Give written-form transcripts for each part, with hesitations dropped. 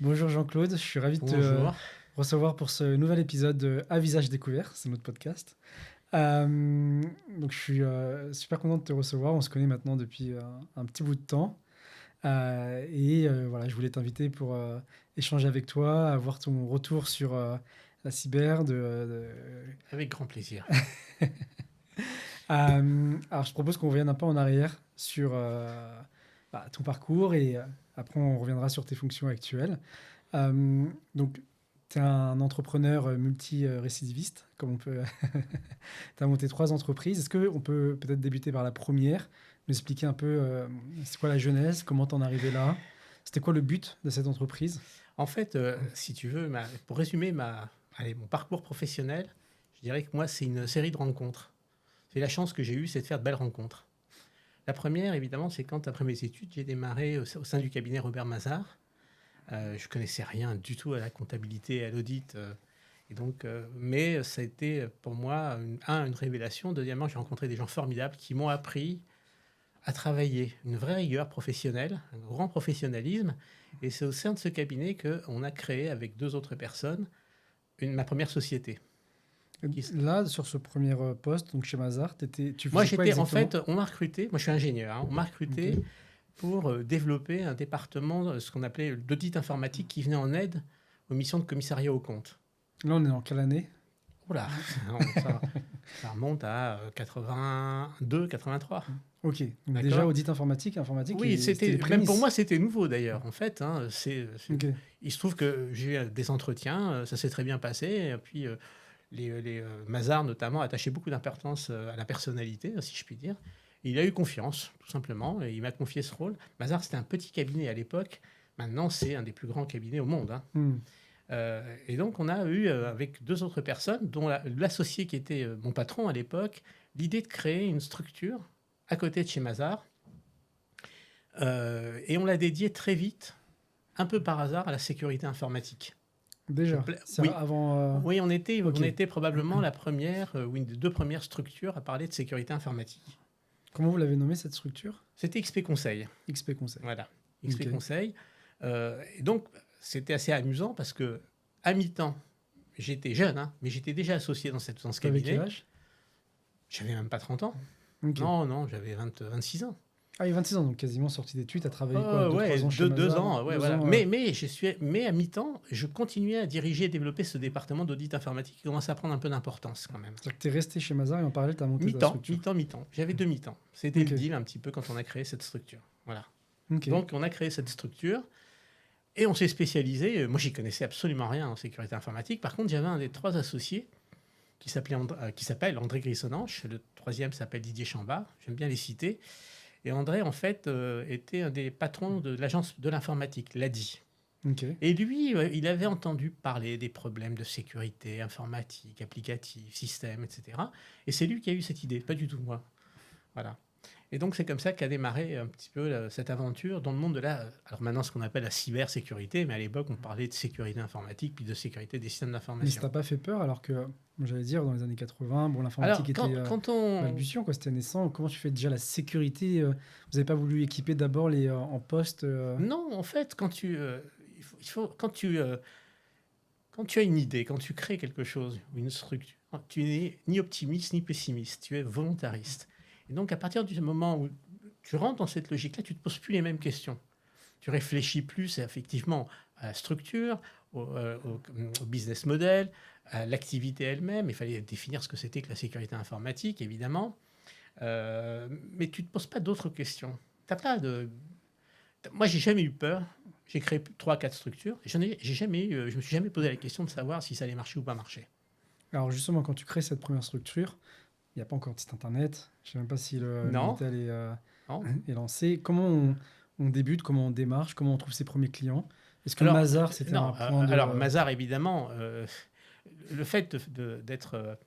Bonjour Jean-Claude, je suis ravi de te Bonjour. recevoir pour ce nouvel épisode de À visage découvert, c'est notre podcast. Donc je suis super content de te recevoir, on se connaît maintenant depuis un petit bout de temps. Voilà, je voulais t'inviter pour échanger avec toi, avoir ton retour sur la cyber. Avec grand plaisir. Alors je propose qu'on revienne un peu en arrière sur ton parcours et après on reviendra sur tes fonctions actuelles. Donc, tu es un entrepreneur multi-récidiviste, comme on peut. Tu as monté 3 entreprises. Est-ce qu'on peut peut-être débuter par la première, nous expliquer un peu c'est quoi la genèse, comment t'en es arrivé là, c'était quoi le but de cette entreprise? En fait, si tu veux, pour résumer mon parcours professionnel, je dirais que moi, c'est une série de rencontres. C'est la chance que j'ai eue, c'est de faire de belles rencontres. La première, évidemment, c'est quand, après mes études, j'ai démarré au sein du cabinet Robert Mazars. Je connaissais rien du tout à la comptabilité et à l'audit. Mais ça a été pour moi, une révélation. Deuxièmement, j'ai rencontré des gens formidables qui m'ont appris à travailler une vraie rigueur professionnelle, un grand professionnalisme. Et c'est au sein de ce cabinet qu'on a créé, avec 2 autres personnes, ma première société. Là, sur ce premier poste, donc chez Mazars, tu Moi, faisais quoi en exactement? fait, on m'a recruté, moi je suis ingénieur, hein, on m'a Ok. recruté pour développer un département, ce qu'on appelait l'audit informatique, qui venait en aide aux missions de commissariat aux comptes. Là, on est en quelle année? Oula, ça remonte à 82, 83. Ok, donc déjà D'accord. audit informatique, Oui, et c'était les même pour moi, prémices. c'était nouveau d'ailleurs. En fait, hein, Ok. il se trouve que j'ai eu des entretiens, ça s'est très bien passé. Et puis, les Mazars, notamment, attachaient beaucoup d'importance à la personnalité, si je puis dire. Et il a eu confiance, tout simplement, et il m'a confié ce rôle. Mazars, c'était un petit cabinet à l'époque. Maintenant, c'est un des plus grands cabinets au monde, hein. Hmm. Et donc, on a eu, avec 2 autres personnes, dont l'associé qui était mon patron à l'époque, l'idée de créer une structure à côté de chez Mazars. Et on l'a dédié très vite, un peu par hasard, à la sécurité informatique. Déjà, c'est Oui, avant. oui, on Ok. était probablement la première, ou une des 2 premières structures à parler de sécurité informatique. Comment vous l'avez nommé cette structure? C'était XP Conseil. XP Conseil. Voilà, XP Ok. Conseil. Et donc, c'était assez amusant parce que, à mi-temps, j'étais jeune, hein, mais j'étais déjà associé dans ce T'avais quel cabinet. âge? J'avais même pas 30 ans. Ok. Non, non, j'avais 26 ans. Ah, il y a 26 ans, donc quasiment sorti d'études. T'as travaillé quoi, deux Ouais, trois ans chez 2 Mazars? ans, ouais, Deux voilà. ans. Mais à mi-temps, je continuais à diriger et développer ce département d'audit informatique qui commençait à prendre un peu d'importance quand même. C'est-à-dire que t'es resté chez Mazars et en parallèle, t'as monté ta Mi-temps, structure. mi-temps, mi-temps. J'avais 2 mi-temps. C'était Ok. le deal un petit peu quand on a créé cette structure. Voilà. Ok. Donc, on a créé cette structure et on s'est spécialisé. Moi, j'y connaissais absolument rien en sécurité informatique. Par contre, j'avais un des 3 associés qui s'appelle André Grissonanche. Le troisième s'appelle Didier Chambard. J'aime bien les citer. Et André, en fait, était un des patrons de l'agence de l'informatique, l'ADI. Ok. Et lui, il avait entendu parler des problèmes de sécurité informatique, applicative, système, etc. Et c'est lui qui a eu cette idée, pas du tout moi. Voilà. Et donc, c'est comme ça qu'a démarré un petit peu cette aventure dans le monde de alors maintenant, ce qu'on appelle la cybersécurité, mais à l'époque, on parlait de sécurité informatique, puis de sécurité des systèmes Mais ça d'information. t'a pas fait peur alors que, j'allais dire, dans les années 80, bon, l'informatique Alors, était quand on... balbutiant, quoi, c'était naissant. Comment tu fais déjà la sécurité? Vous n'avez pas voulu équiper d'abord les en poste Non, en fait, quand tu as une idée, quand tu crées quelque chose, une structure, tu n'es ni optimiste ni pessimiste, tu es volontariste. Et donc, à partir du moment où tu rentres dans cette logique-là, tu ne te poses plus les mêmes questions. Tu réfléchis plus effectivement à la structure, au business model, à l'activité elle-même. Il fallait définir ce que c'était que la sécurité informatique, évidemment. Mais tu ne te poses pas d'autres questions. T'as pas de... Moi, j'ai jamais eu peur. J'ai créé 3, 4 structures. J'ai jamais je me suis jamais posé la question de savoir si ça allait marcher ou pas marcher. Alors justement, quand tu crées cette première structure, il n'y a pas encore de site internet. Je ne sais même pas si le Non, Minitel non. est lancé. Comment on débute, comment on démarche, comment on trouve ses premiers clients? Est-ce que Alors, Mazars, c'était non. un point de... Alors, Mazars, évidemment, le fait d'être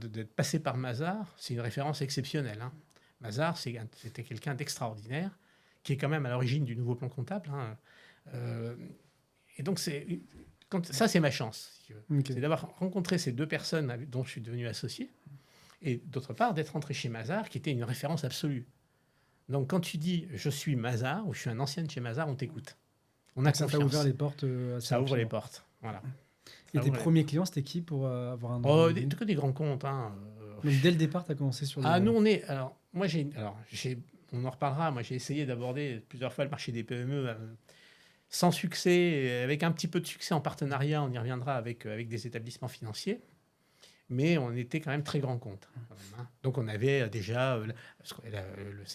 d'être passé par Mazars, c'est une référence exceptionnelle, hein. Mazars, c'était quelqu'un d'extraordinaire, qui est quand même à l'origine du nouveau plan comptable, hein. Euh, et donc, ça, c'est ma chance, si tu veux. Ok. C'est d'avoir rencontré ces 2 personnes dont je suis devenu associé, et d'autre part, d'être rentré chez Mazars, qui était une référence absolue. Donc, quand tu dis « je suis Mazars » ou « je suis un ancien de chez Mazars », on t'écoute. On a Ça t'a confiance. ouvert les portes assez Ça ouvre les rapidement. portes. Voilà. Et Ça tes ouvre les- premiers clients, c'était qui pour avoir un Oh, ordre d'idée? que des grands comptes. Hein. Donc dès le départ, tu as commencé sur Ah, des... nous, on est. Alors, moi, on en reparlera. Moi, j'ai essayé d'aborder plusieurs fois le marché des PME sans succès, et avec un petit peu de succès en partenariat. On y reviendra avec des établissements financiers. Mais on était quand même très grand compte. Quand même, hein. Donc, on avait déjà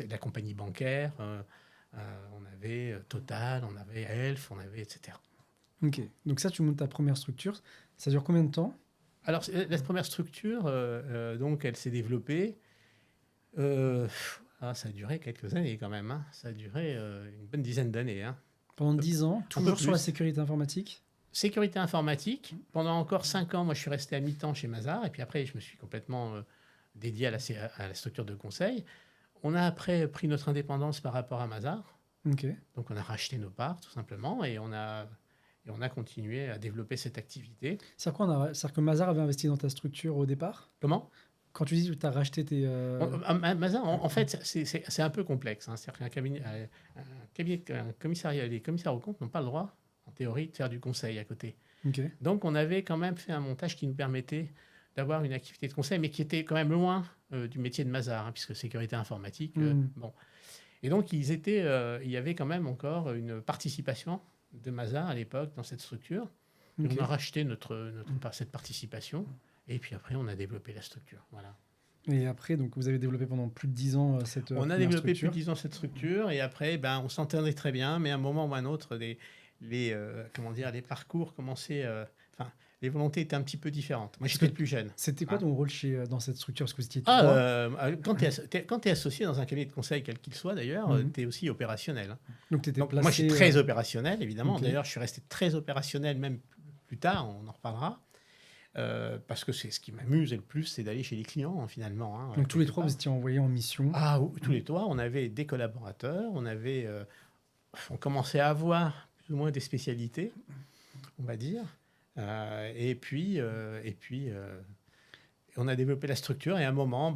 la compagnie bancaire, on avait Total, on avait Elf, on avait etc. Ok, donc ça, tu montes ta première structure. Ça dure combien de temps? Alors, la première structure, donc, elle s'est développée. Ça a duré quelques années quand même. Hein. Ça a duré une bonne dizaine d'années. Hein. Pendant 10 ans, toujours sur la plus. sécurité informatique? Sécurité informatique. Pendant encore 5 ans, moi, je suis resté à mi-temps chez Mazars. Et puis après, je me suis complètement dédié à la structure de conseil. On a après pris notre indépendance par rapport à Mazars. Ok. Donc, on a racheté nos parts, tout simplement. Et on a continué à développer cette activité. C'est-à-dire que Mazars avait investi dans ta structure au départ? Comment? Quand tu dis que tu as racheté tes... Mazars, en fait, c'est un peu complexe. Hein. C'est-à-dire qu'un commissariat, les commissaires aux comptes n'ont pas le droit, en théorie, de faire du conseil à côté. Ok. Donc, on avait quand même fait un montage qui nous permettait d'avoir une activité de conseil, mais qui était quand même loin du métier de Mazars, hein, puisque sécurité informatique, bon. Et donc, il y avait quand même encore une participation de Mazars à l'époque dans cette structure. Et Ok. on a racheté cette participation, et puis après, on a développé la structure. Voilà. Et après, donc, vous avez développé pendant plus de 10 ans cette On a première développé structure. plus de 10 ans cette structure, et après, on s'entendait très bien, mais à un moment ou à un autre, les parcours commençaient... les volontés étaient un petit peu différentes. Moi, j'étais le plus jeune. C'était quoi Ah. ton rôle dans cette structure? Parce que vous étiez trois. Quand tu es associé dans un cabinet de conseil, quel qu'il soit d'ailleurs, tu es aussi opérationnel. Hein. Donc, tu étais Donc, placé... moi, je suis très opérationnel, évidemment. Ok. D'ailleurs, je suis resté très opérationnel, même plus tard, on en reparlera. Parce que c'est ce qui m'amuse le plus, c'est d'aller chez les clients, hein, finalement. Hein, Donc, tous les quelque trois, part. vous étiez envoyés en mission. Ah, tous les trois, on avait des collaborateurs, on commençait à avoir plus ou moins des spécialités, on va dire. Et puis, on a développé la structure et à un moment,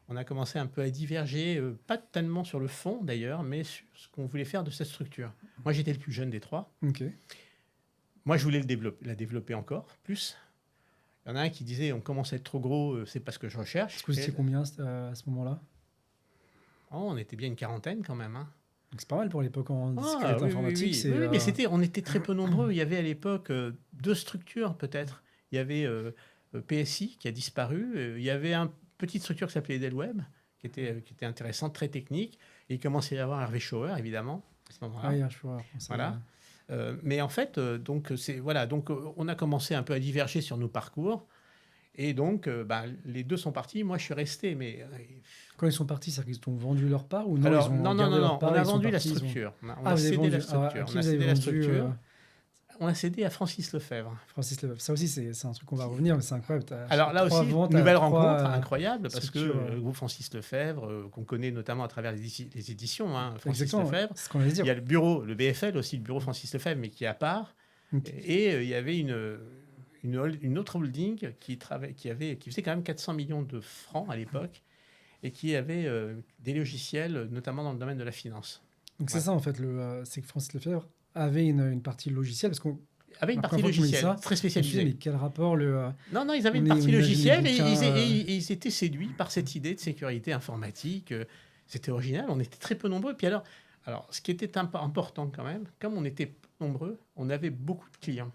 on a commencé un peu à diverger, pas tellement sur le fond d'ailleurs, mais sur ce qu'on voulait faire de cette structure. Moi, j'étais le plus jeune des trois. Ok. Moi, je voulais la développer encore plus. Il y en a un qui disait, on commence à être trop gros, c'est pas ce que je recherche. Est-ce que vous étiez combien à ce moment-là? On était bien une quarantaine quand même. Hein. Donc, c'est pas mal pour l'époque en sécurité Oui, informatique. oui. C'est, Oui, mais on était très peu nombreux. Il y avait à l'époque 2 structures peut-être. Il y avait PSI qui a disparu. Il y avait une petite structure qui s'appelait Edelweb, qui était intéressante, très technique. Et il commençait à y avoir Hervé Schauer, évidemment, à ce moment-là. Ah, je vois. Voilà. Mais en fait, donc on a commencé un peu à diverger sur nos parcours. Et donc, les deux sont partis. Moi, je suis resté. Mais quand ils sont partis, c'est-à-dire qu'ils t'ont vendu leur part ou non? alors, Ils ont non. gardé leur part, On a ils sont vendu la partis, structure. On Ah, a vous avez cédé vendu. la structure. À qui On a vous avez cédé la vendu, structure. On a cédé à Francis Lefebvre. Francis Lefebvre. Ça aussi, c'est un truc qu'on va revenir, mais c'est incroyable. Alors là aussi, nouvelle rencontre incroyable, parce que le groupe Francis Lefebvre, qu'on connaît notamment à travers les éditions, hein, Francis Exactement, Lefebvre. c'est ce qu'on allait dire. Il y a le bureau, le BFL aussi, le bureau Francis Lefebvre, mais qui est à part. Ok. Et il y avait une autre holding qui faisait quand même 400 millions de francs à l'époque et qui avait des logiciels, notamment dans le domaine de la finance. Donc c'est ça en fait, c'est que Francis Lefebvre avait une partie logicielle parce qu'on avait une partie logicielle très spécialisée. Mais quel rapport Non, ils avaient une partie logicielle et ils étaient séduits par cette idée de sécurité informatique. C'était original, on était très peu nombreux. Puis alors ce qui était important quand même, comme on était nombreux, on avait beaucoup de clients.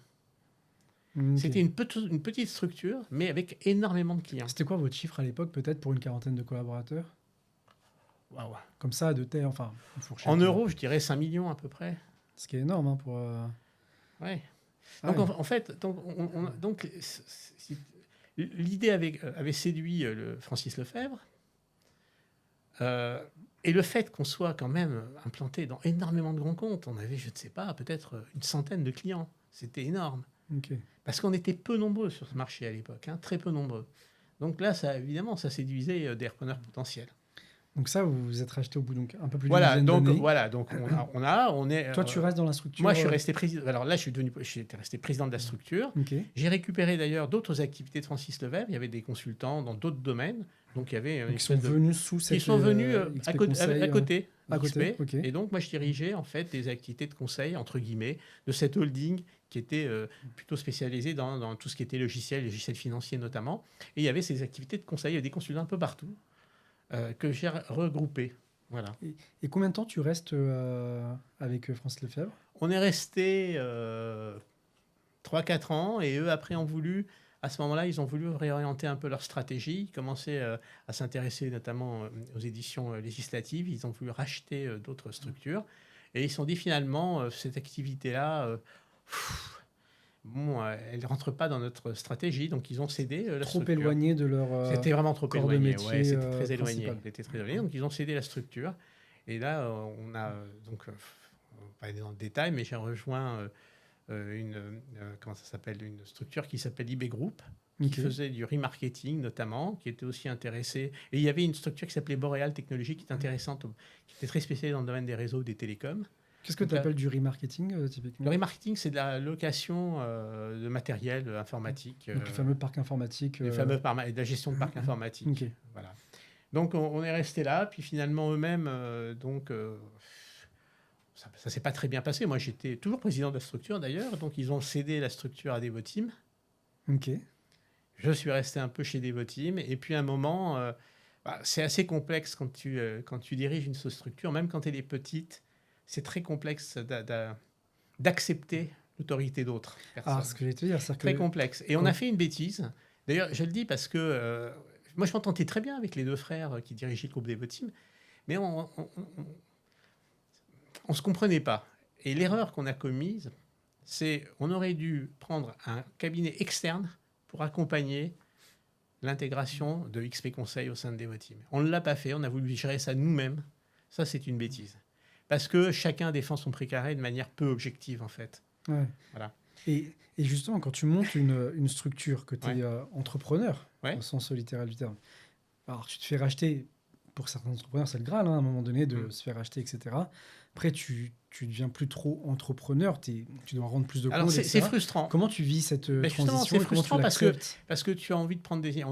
Okay. C'était une petite structure, mais avec énormément de clients. C'était quoi votre chiffre à l'époque, peut-être pour une quarantaine de collaborateurs? Wow. Comme ça, de terre, enfin... En euros, je dirais 5 millions à peu près. Ce qui est énorme hein, pour... Ouais. Donc, en fait, l'idée avait séduit Francis Lefebvre. Et le fait qu'on soit quand même implanté dans énormément de grands comptes, on avait, je ne sais pas, peut-être une centaine de clients. C'était énorme. Okay. Parce qu'on était peu nombreux sur ce marché à l'époque, hein, très peu nombreux. Donc là, évidemment, ça séduisait des repreneurs potentiels. Donc ça, vous vous êtes racheté au bout donc un peu plus d'une dizaine d'années. Donc on est. Toi, tu restes dans la structure. Moi, je suis resté président. Alors là, j'étais resté président de la structure. Okay. J'ai récupéré d'ailleurs d'autres activités de Francis Lefebvre. Il y avait des consultants dans d'autres domaines. Donc il y avait. Donc ils sont venus sous cette. Ils sont venus à côté. À côté, XP. ok. Et donc, moi, je dirigeais en fait des activités de conseil, entre guillemets, de cette holding qui était plutôt spécialisée dans tout ce qui était logiciel financier notamment. Et il y avait ces activités de conseil, il y avait des consultants un peu partout que j'ai regroupés. Voilà. Et combien de temps tu restes avec Francis Lefebvre? On est resté 3-4 ans et eux, après, ont voulu, à ce moment-là, ils ont voulu réorienter un peu leur stratégie, commencer à s'intéresser notamment aux éditions législatives. Ils ont voulu racheter d'autres structures et ils se sont dit finalement, cette activité-là, bon, elle ne rentre pas dans notre stratégie, donc ils ont cédé la Trop structure. éloigné de leur C'était vraiment trop corps de éloigné, métier ouais, c'était très éloigné. principal. C'était très éloigné, donc ils ont cédé la structure. Et là, on a donc, on va pas aller dans le détail, mais j'ai rejoint comment ça s'appelle, une structure qui s'appelle IB Group, qui Ok. faisait du remarketing notamment, qui était aussi intéressée. Et il y avait une structure qui s'appelait Boréal Technologies, qui est intéressante, qui était très spécialisée dans le domaine des réseaux, des télécoms. Qu'est-ce que Donc tu là, appelles du remarketing typiquement? le remarketing, c'est de la location de matériel informatique, Donc le fameux parc informatique. et de la gestion de parc informatique. Ok. Voilà. Donc on est resté là, puis finalement eux-mêmes, ça ne s'est pas très bien passé. Moi, j'étais toujours président de la structure d'ailleurs, donc ils ont cédé la structure à Devoteam. Ok. Je suis resté un peu chez Devoteam, et puis à un moment, c'est assez complexe quand tu diriges une structure, même quand elle est petite, c'est très complexe d'accepter l'autorité d'autres personnes. Ah, ce que j'allais te dire, c'est Très que complexe. Et on a fait une bêtise. D'ailleurs, je le dis parce que moi, je m'entendais très bien avec les deux frères qui dirigeaient le groupe Devoteam, mais on se comprenait pas. Et l'erreur qu'on a commise, c'est on aurait dû prendre un cabinet externe pour accompagner l'intégration de XP Conseil au sein de Devoteam. On ne l'a pas fait, on a voulu gérer ça nous-mêmes. Ça, c'est une bêtise. Parce que chacun défend son précaré de manière peu objective, en fait. ouais. Voilà. Et justement, quand tu montes une structure, que tu es Ouais. entrepreneur, Ouais. au sens littéral du terme, alors tu te fais racheter, pour certains entrepreneurs, c'est le Graal, hein, à un moment donné, de se faire racheter, etc. Après, tu deviens plus trop entrepreneur, tu dois rendre plus de comptes, Alors, c'est etc. frustrant. Comment tu vis cette Mais justement, transition c'est et comment tu frustrant l'acceptes? parce que tu as envie de prendre des...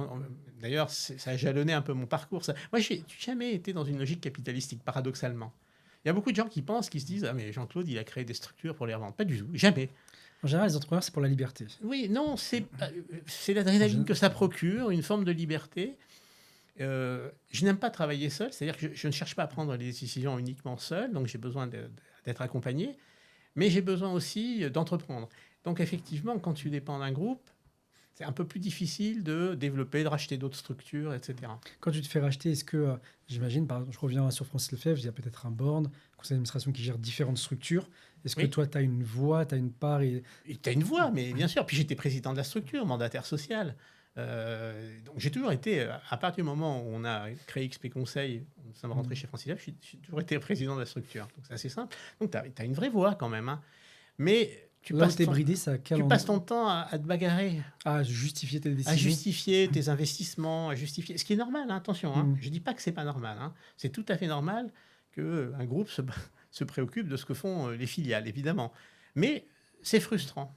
D'ailleurs, ça a jalonné un peu mon parcours. Ça. Moi, je n'ai jamais été dans une logique capitalistique, paradoxalement. Il y a beaucoup de gens qui pensent, qui se disent « Ah, mais Jean-Claude, il a créé des structures pour les revendre. » Pas du tout, jamais. En général, les entrepreneurs, c'est pour la liberté. Oui, non, c'est l'adrénaline que ça procure, une forme de liberté. Je n'aime pas travailler seul, c'est-à-dire que je ne cherche pas à prendre les décisions uniquement seul, donc j'ai besoin d'être accompagné, mais j'ai besoin aussi d'entreprendre. Donc effectivement, quand tu dépends d'un groupe, c'est un peu plus difficile de développer, de racheter d'autres structures, etc. Quand tu te fais racheter, est-ce que, j'imagine, par exemple, je reviens sur Francis Lefebvre, il y a peut-être un board, conseil d'administration qui gère différentes structures. Est-ce que Oui. toi, tu as une voix, tu as une part et... Tu as une voix, mais bien sûr. Puis j'étais président de la structure, mandataire social. Donc j'ai toujours été, à partir du moment où on a créé XP Conseil, nous sommes rentrés chez Francis Lefebvre, j'ai toujours été président de la structure. Donc c'est assez simple. Donc tu as une vraie voix quand même. Hein. Mais tu Là où passes t'es ton, bridé, ça tu cale passes ton temps à te bagarrer, à justifier tes à décisions. justifier tes investissements, à justifier... Ce qui est normal, hein, attention. Hein. Mm. Je ne dis pas que c'est pas normal. Hein. C'est tout à fait normal qu'un groupe se préoccupe de ce que font les filiales, évidemment. Mais c'est frustrant.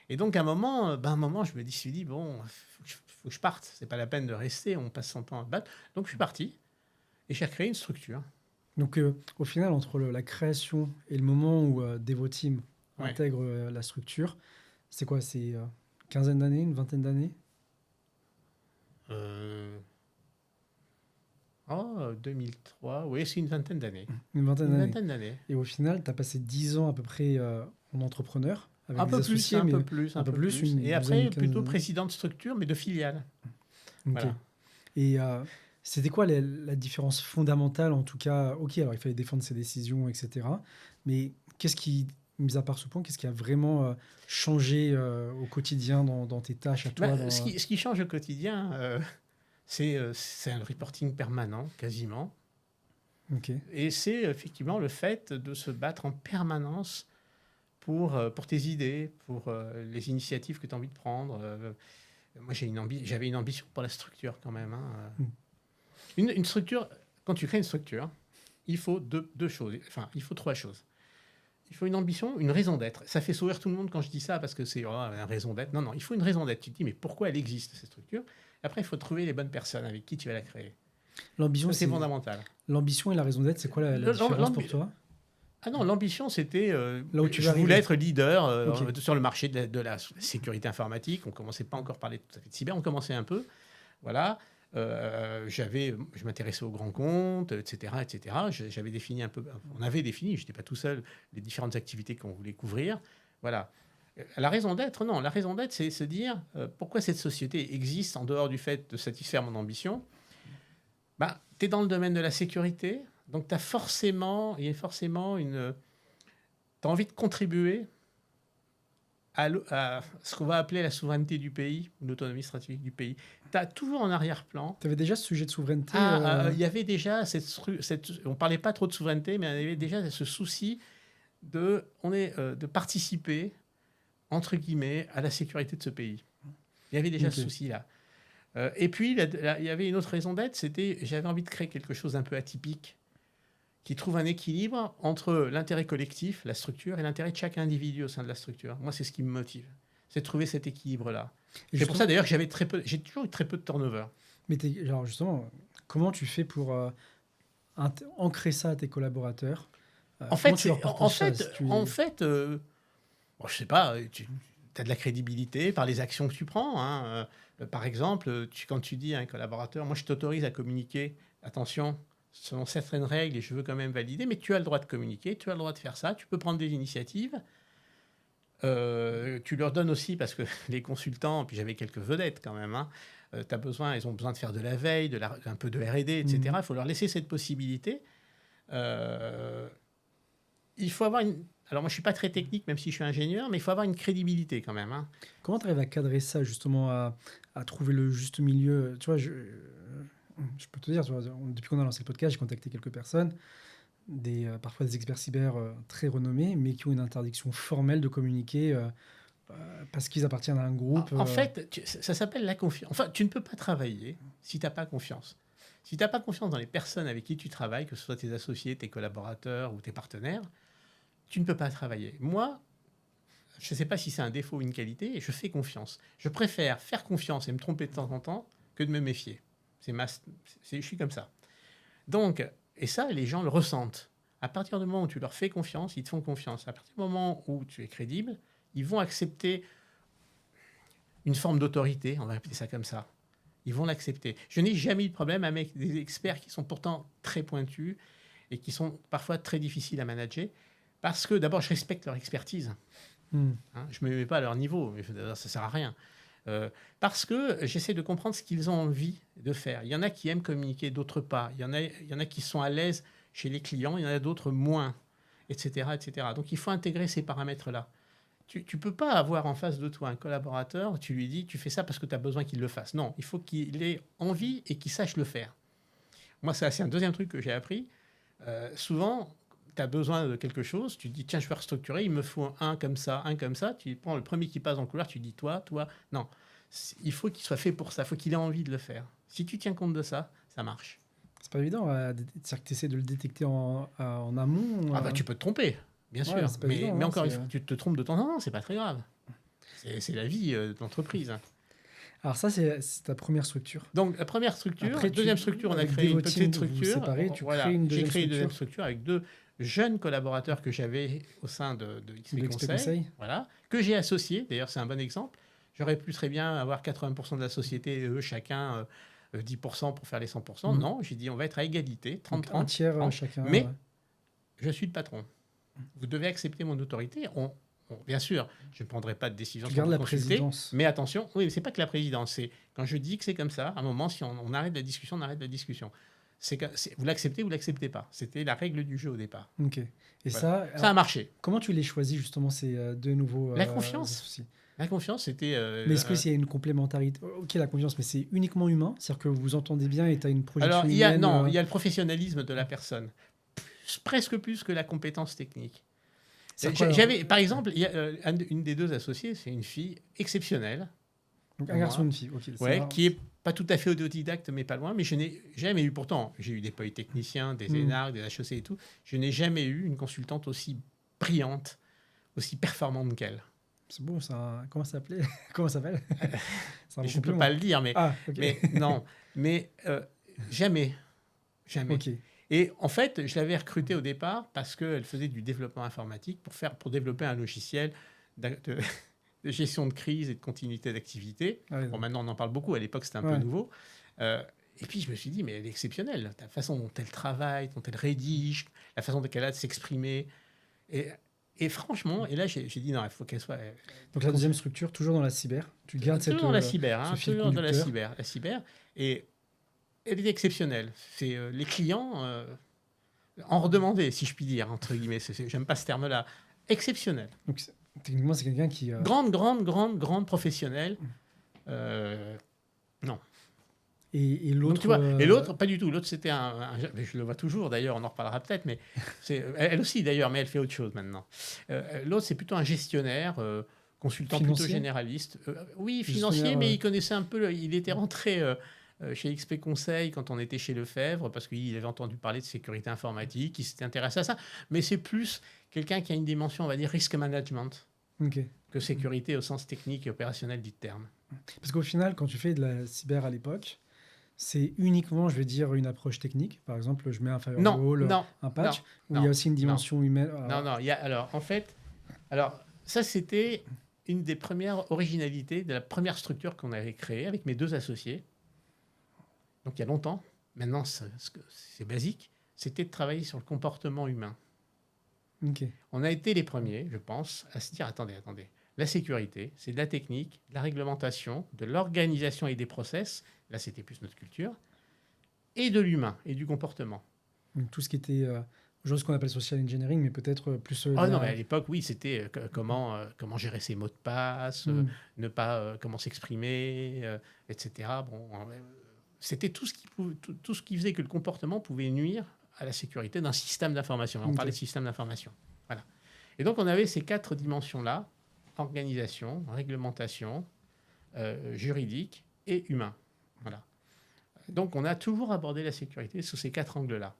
Et donc, à un moment, je me suis dit, bon, faut que je parte. C'est pas la peine de rester, on passe son temps à te battre. Donc, je suis parti et j'ai recréé une structure. Donc, au final, entre la création et le moment où Devoteam Ouais. intègre la structure, c'est quoi? C'est une quinzaine d'années, une vingtaine d'années? 2003, oui, c'est une vingtaine d'années. Une vingtaine Une d'années. vingtaine d'années. Et au final, tu as passé 10 ans à peu près en entrepreneur, avec Un des peu plus, associés, un mais peu plus, un peu plus. une Et douzaine, après, quinzaine plutôt d'années. président de structure, mais de filiale. Ok. Voilà. Et c'était quoi la différence fondamentale, en tout cas? Ok, alors il fallait défendre ses décisions, etc. Mais qu'est-ce qui, mis à part ce point, qu'est-ce qui a vraiment changé au quotidien dans tes tâches à toi? Ce qui change au quotidien, c'est un reporting permanent, quasiment. Ok. Et c'est effectivement le fait de se battre en permanence pour tes idées, pour les initiatives que tu as envie de prendre. Moi, j'avais une ambition pour la structure quand même. Hein. Une structure, quand tu crées une structure, il faut deux choses. Enfin, il faut trois choses. Il faut une ambition, une raison d'être. Ça fait sourire tout le monde quand je dis ça parce que c'est une raison d'être. Non, non, il faut une raison d'être. Tu te dis, mais pourquoi elle existe, cette structure? Après, il faut trouver les bonnes personnes avec qui tu vas la créer. L'ambition, Ça, c'est fondamental. l'ambition et la raison d'être, c'est quoi la différence pour toi? Ah non, l'ambition, c'était... Là où tu je vas voulais arriver. être leader Ok. sur le marché de la sécurité informatique. On ne commençait pas encore à parler tout à fait de cyber, on commençait un peu. Voilà. Je m'intéressais aux grands comptes, etc. etc. J'avais défini un peu... On avait défini, je n'étais pas tout seul, les différentes activités qu'on voulait couvrir. Voilà. La raison d'être, non. La raison d'être, c'est se dire pourquoi cette société existe en dehors du fait de satisfaire mon ambition. Bah, tu es dans le domaine de la sécurité, donc il y a forcément t'as envie de contribuer à ce qu'on va appeler la souveraineté du pays, l'autonomie stratégique du pays. Tu as toujours en arrière-plan. Tu avais déjà ce sujet de souveraineté Il y avait déjà on ne parlait pas trop de souveraineté, mais il y avait déjà ce souci de participer, entre guillemets, à la sécurité de ce pays. Il y avait déjà ce souci-là. Et puis, il y avait une autre raison d'être, c'était j'avais envie de créer quelque chose d'un peu atypique, qui trouve un équilibre entre l'intérêt collectif, la structure, et l'intérêt de chaque individu au sein de la structure. Moi, c'est ce qui me motive. C'est de trouver cet équilibre-là. C'est pour ça, d'ailleurs, que j'ai toujours eu très peu de turnover. Mais genre, justement, comment tu fais pour ancrer ça à tes collaborateurs? En fait, tu leur partages ça, si tu... bon, je sais pas, tu as de la crédibilité par les actions que tu prends. Hein. Par exemple, quand tu dis à un collaborateur, moi, je t'autorise à communiquer, attention, selon certaines règles, et je veux quand même valider, mais tu as le droit de communiquer, tu as le droit de faire ça, tu peux prendre des initiatives. Tu leur donnes aussi, parce que les consultants, puis j'avais quelques vedettes quand même, hein, ils ont besoin de faire de la veille, un peu de R&D, etc. Il faut leur laisser cette possibilité. Il faut avoir une... Alors moi, je ne suis pas très technique, même si je suis ingénieur, mais il faut avoir une crédibilité quand même. Hein. Comment tu arrives à cadrer ça, justement, à trouver le juste milieu? Tu vois, je peux te dire, tu vois, depuis qu'on a lancé le podcast, j'ai contacté quelques personnes, parfois des experts cyber très renommés, mais qui ont une interdiction formelle de communiquer parce qu'ils appartiennent à un groupe. En fait, ça s'appelle la confiance. Enfin, tu ne peux pas travailler si tu n'as pas confiance. Si tu n'as pas confiance dans les personnes avec qui tu travailles, que ce soit tes associés, tes collaborateurs ou tes partenaires, tu ne peux pas travailler. Moi, je ne sais pas si c'est un défaut ou une qualité, je fais confiance. Je préfère faire confiance et me tromper de temps en temps que de me méfier. Je suis comme ça. Donc, et ça, les gens le ressentent. À partir du moment où tu leur fais confiance, ils te font confiance. À partir du moment où tu es crédible, ils vont accepter une forme d'autorité, on va appeler ça comme ça. Ils vont l'accepter. Je n'ai jamais eu de problème avec des experts qui sont pourtant très pointus et qui sont parfois très difficiles à manager, parce que d'abord, je respecte leur expertise. Hein, je ne me mets pas à leur niveau, ça ne sert à rien. Parce que j'essaie de comprendre ce qu'ils ont envie de faire. Il y en a qui aiment communiquer, d'autres pas. Il y en a qui sont à l'aise chez les clients, il y en a d'autres moins, etc., etc. Donc, il faut intégrer ces paramètres-là. Tu ne peux pas avoir en face de toi un collaborateur, tu lui dis, tu fais ça parce que tu as besoin qu'il le fasse. Non, il faut qu'il ait envie et qu'il sache le faire. Moi, c'est un deuxième truc que j'ai appris. Souvent, tu as besoin de quelque chose, tu te dis, tiens, je vais restructurer, il me faut un comme ça. Tu prends le premier qui passe dans le couloir, tu dis, toi. Non, il faut qu'il soit fait pour ça, il faut qu'il ait envie de le faire. Si tu tiens compte de ça, ça marche. C'est pas évident, c'est-à-dire que tu essaies de le détecter en amont. Ah bah, tu peux te tromper. Bien sûr, mais encore une fois, tu te trompes de temps en temps, c'est pas très grave. C'est la vie d'entreprise. Alors ça, c'est ta première structure. Donc la première structure, deuxième structure, on a créé une petite structure. J'ai créé une deuxième structure avec 2 jeunes collaborateurs que j'avais au sein de XP Conseil, voilà, que j'ai associés. D'ailleurs, c'est un bon exemple. J'aurais pu très bien avoir 80% de la société, eux chacun 10% pour faire les 100%. Non, j'ai dit on va être à égalité, 30-30. Un tiers chacun. Mais je suis le patron. Vous devez accepter mon autorité. Bien sûr, je ne prendrai pas de décision sans la présidence. Mais attention, oui, c'est pas que la présidence. C'est quand je dis que c'est comme ça, à un moment, si on arrête la discussion, on arrête la discussion. Vous l'acceptez ou vous l'acceptez pas. C'était la règle du jeu au départ. Ok. Et voilà. Ça a marché. Comment tu les choisis justement ces 2 nouveaux La confiance. La confiance, c'était. Mais est-ce qu'il y a une complémentarité? Ok, la confiance, mais c'est uniquement humain, c'est-à-dire que vous entendez bien et tu as une projection humaine. Il y a le professionnalisme de la personne, presque plus que la compétence technique. Par exemple, il y a une des 2 associées, c'est une fille exceptionnelle. Donc un garçon et une fille, ok. Qui est pas tout à fait autodidacte, mais pas loin. Mais je n'ai jamais eu, pourtant, j'ai eu des polytechniciens, des ENARC, des HEC et tout. Je n'ai jamais eu une consultante aussi brillante, aussi performante qu'elle. C'est beau, ça. Comment ça s'appelait? Comment ça s'appelle? Je ne peux pas le dire, mais, okay. mais non. Mais jamais. Jamais. Ok. Et en fait, je l'avais recrutée au départ parce qu'elle faisait du développement informatique pour développer un logiciel de gestion de crise et de continuité d'activité. Ah ouais, Bon, donc, maintenant, on en parle beaucoup. À l'époque, c'était un peu ouais. nouveau. Euh, et puis, je me suis dit, mais elle est exceptionnelle. La façon dont elle travaille, dont elle rédige, la façon dont elle a de s'exprimer. Et, et franchement, et là, j'ai dit, non, il faut qu'elle soit... Donc la deuxième structure, toujours dans la cyber. Tu gardes toujours dans la cyber, ce hein, fil toujours dans la conducteur. cyber. La cyber. Et elle est exceptionnelle. C'est les clients en redemandaient, si je puis dire, entre guillemets. J'aime pas ce terme-là. Exceptionnel. Donc techniquement, c'est quelqu'un qui... Grande professionnelle. Non. Et Donc l'autre... tu vois, et l'autre, pas du tout. L'autre, c'était je le vois toujours d'ailleurs, on en reparlera peut-être, mais elle aussi d'ailleurs, mais elle fait autre chose maintenant. L'autre, c'est plutôt un gestionnaire, consultant Financier. plutôt généraliste. Oui, financier, Gestionnaire, mais il connaissait un peu, il était rentré chez XP Conseil quand on était chez Lefebvre, parce qu'il avait entendu parler de sécurité informatique, il s'était intéressé à ça, mais c'est plus quelqu'un qui a une dimension, on va dire, risk management, Ok. que sécurité au sens technique et opérationnel du terme. Parce qu'au final, quand tu fais de la cyber à l'époque, c'est uniquement, je vais dire, une approche technique. Par exemple, je mets un Non, firewall, non, un patch, non, où il y non, a aussi une non. dimension humaine. Non, alors en fait, ça c'était une des premières originalités de la première structure qu'on avait créée avec mes 2 associés. Donc il y a longtemps, maintenant c'est basique, c'était de travailler sur le comportement humain. Ok. On a été les premiers, je pense, à se dire attendez, la sécurité, c'est de la technique, de la réglementation, de l'organisation et des process, là c'était plus notre culture, et de l'humain et du comportement. Donc tout ce qui était... aujourd'hui, ce qu'on appelle social engineering, mais peut-être plus... Ah non, mais à l'époque, oui, c'était comment gérer ses mots de passe, ne pas comment s'exprimer, etc. Bon, c'était tout ce qui faisait que le comportement pouvait nuire à la sécurité d'un système d'information. On parlait de système d'information. Voilà. Et donc, on avait ces 4 dimensions-là, organisation, réglementation, juridique et humain. Voilà. Donc, on a toujours abordé la sécurité sous ces 4 angles-là.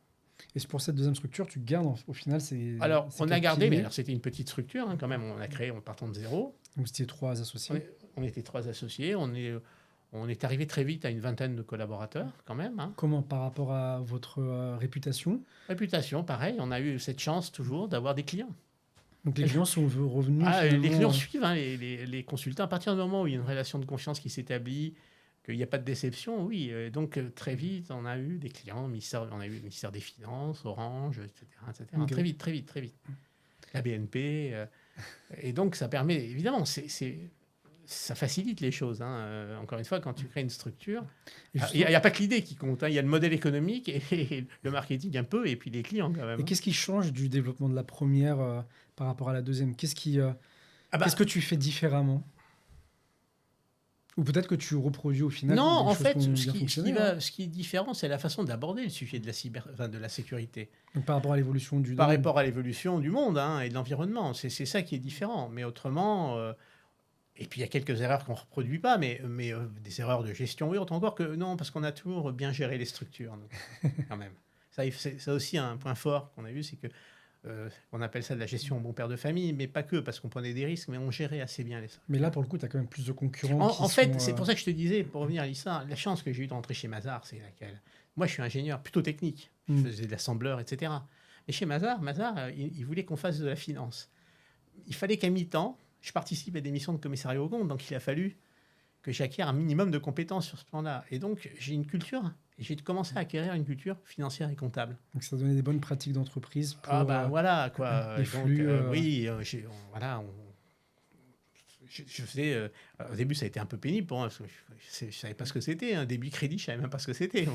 Et c'est pour cette deuxième structure, tu gardes au final Alors, on a 4 gardé, mais piliers. alors c'était une petite structure hein, quand même. On a créé en partant de zéro. Donc c'était 3 associés. On était 3 associés. On est arrivé très vite à une vingtaine de collaborateurs quand même. Hein. Comment par rapport à votre réputation? Réputation, pareil. On a eu cette chance toujours d'avoir des clients. Donc les clients sont revenus Les finalement, clients suivent hein, les consultants. À partir du moment où il y a une relation de confiance qui s'établit, qu'il n'y a pas de déception, oui. Donc très vite, on a eu des clients. On a eu le ministère des Finances, Orange, etc. Ok. Très vite. La BNP. Et donc ça permet, évidemment, ça facilite les choses. Hein. Encore une fois, quand tu crées une structure, Et il n'y a pas que l'idée qui compte. Hein. Il y a le modèle économique et le marketing un peu, et puis les clients quand même. Et qu'est-ce qui change du développement de la première par rapport à la deuxième? Qu'est-ce que tu fais différemment? Ou peut-être que tu reproduis au final Non, des en choses fait, qui ont bien fonctionné, hein. ce qui est différent, c'est la façon d'aborder le sujet de de la sécurité. Donc par rapport à l'évolution du Par domaine. rapport à l'évolution du monde hein, et de l'environnement. C'est ça qui est différent. Mais autrement, et puis il y a quelques erreurs qu'on ne reproduit pas, mais des erreurs de gestion et autres. Encore que non, parce qu'on a toujours bien géré les structures, nous, quand même. Ça aussi, un point fort qu'on a vu, c'est que on appelle ça de la gestion bon père de famille, mais pas que, parce qu'on prenait des risques, mais on gérait assez bien les structures. Mais là, pour le coup, tu as quand même plus de concurrents. En fait, c'est pour ça que je te disais, pour revenir à l'histoire, la chance que j'ai eue de rentrer chez Mazars, c'est laquelle? Moi, je suis ingénieur plutôt technique. Je faisais de l'assembleur, etc. Mais chez Mazars, il voulait qu'on fasse de la finance. Il fallait qu'à mi-temps, je participe à des missions de commissariat aux comptes, donc il a fallu que j'acquière un minimum de compétences sur ce plan-là. Et donc, j'ai une culture, et j'ai commencé à acquérir une culture financière et comptable. Donc ça donnait des bonnes pratiques d'entreprise pour voilà, quoi. les flux. Oui, je faisais... au début, ça a été un peu pénible pour moi, parce que je ne savais pas ce que c'était. Un débit crédit, je ne savais même pas ce que c'était.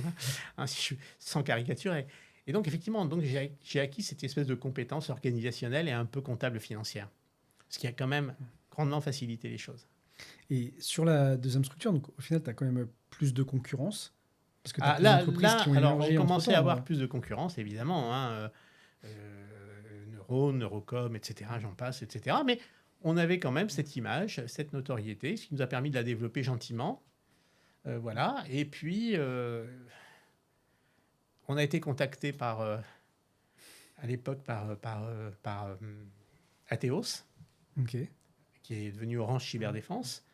Sans caricaturer. Et donc, effectivement, j'ai acquis cette espèce de compétence organisationnelle et un peu comptable financière. Ce qui a quand même grandement facilité les choses. Et sur la deuxième structure, donc au final, tu as quand même plus de concurrence. Parce que tu as Là, qui ont alors, émergé on commençait à entre-temps, avoir plus de concurrence, évidemment. Hein, Neurocom, etc., j'en passe, etc. Mais on avait quand même cette image, cette notoriété, ce qui nous a permis de la développer gentiment. Voilà. Et puis, on a été contacté à l'époque par Atheos, qui est devenu Orange Cyberdéfense.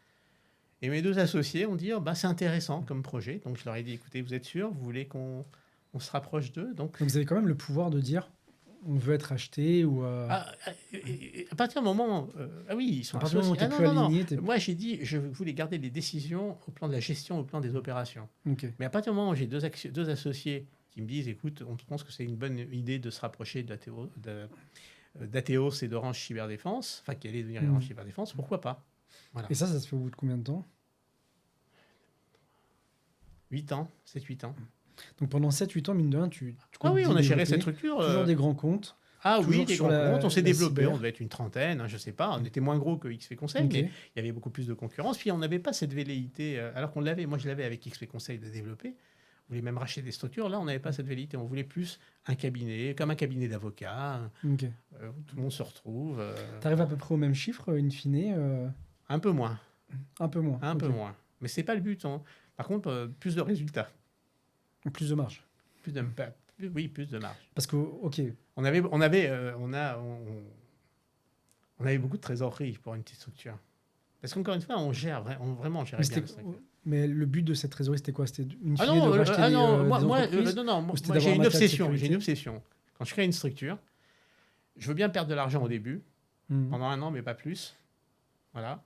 Et mes 2 associés ont dit c'est intéressant comme projet. Donc je leur ai dit écoutez, vous êtes sûr, vous voulez qu'on on se rapproche d'eux. Donc, Donc vous avez quand même le pouvoir de dire on veut être acheté ou à partir du moment... ah oui, ils sont à partir du moment où associés. tu n'es plus Non. aligné, Moi, j'ai dit, je voulais garder les décisions au plan de la gestion, au plan des opérations. Ok. Mais à partir du moment où j'ai deux associés qui me disent, écoute, on pense que c'est une bonne idée de se rapprocher d'Atheos et d'Orange Cyberdéfense, enfin qui allait devenir Orange Cyberdéfense, pourquoi pas? Voilà. Et ça se fait au bout de combien de temps? 8 ans, 7-8 ans. Donc pendant 7-8 ans, mine de rien, tu Ah oui, on a géré cette développer structure. toujours des grands comptes. Ah oui, toujours des sur grands comptes. On s'est la développé, cyber. on devait être une trentaine, hein, je sais pas. On était moins gros que XP Conseil, Ok. mais il y avait beaucoup plus de concurrence. Puis on n'avait pas cette velléité, alors qu'on l'avait, moi je l'avais avec XP Conseil de développer. On voulait même racheter des structures. Là, on n'avait pas cette velléité. On voulait plus un cabinet, comme un cabinet d'avocats, Ok. où tout le monde se retrouve. Tu arrives à peu près au même chiffre, in fine, Un peu moins, un peu moins. un peu Ok. moins. Mais c'est pas le but, hein. Par contre, plus de résultats. Plus de marge. Plus de marge. Parce que, ok, On avait beaucoup de trésorerie pour une petite structure. Parce qu'encore une fois, on gérait mais, bien la structure. mais le but de cette trésorerie, c'était quoi? C'était in Ah fine non, de racheter des entreprises moi, ou c'était j'ai d'avoir un une matelas de obsession. J'ai sécurité une obsession. Quand je crée une structure, je veux bien perdre de l'argent au début, Mhm. pendant 1 an, mais pas plus. Voilà.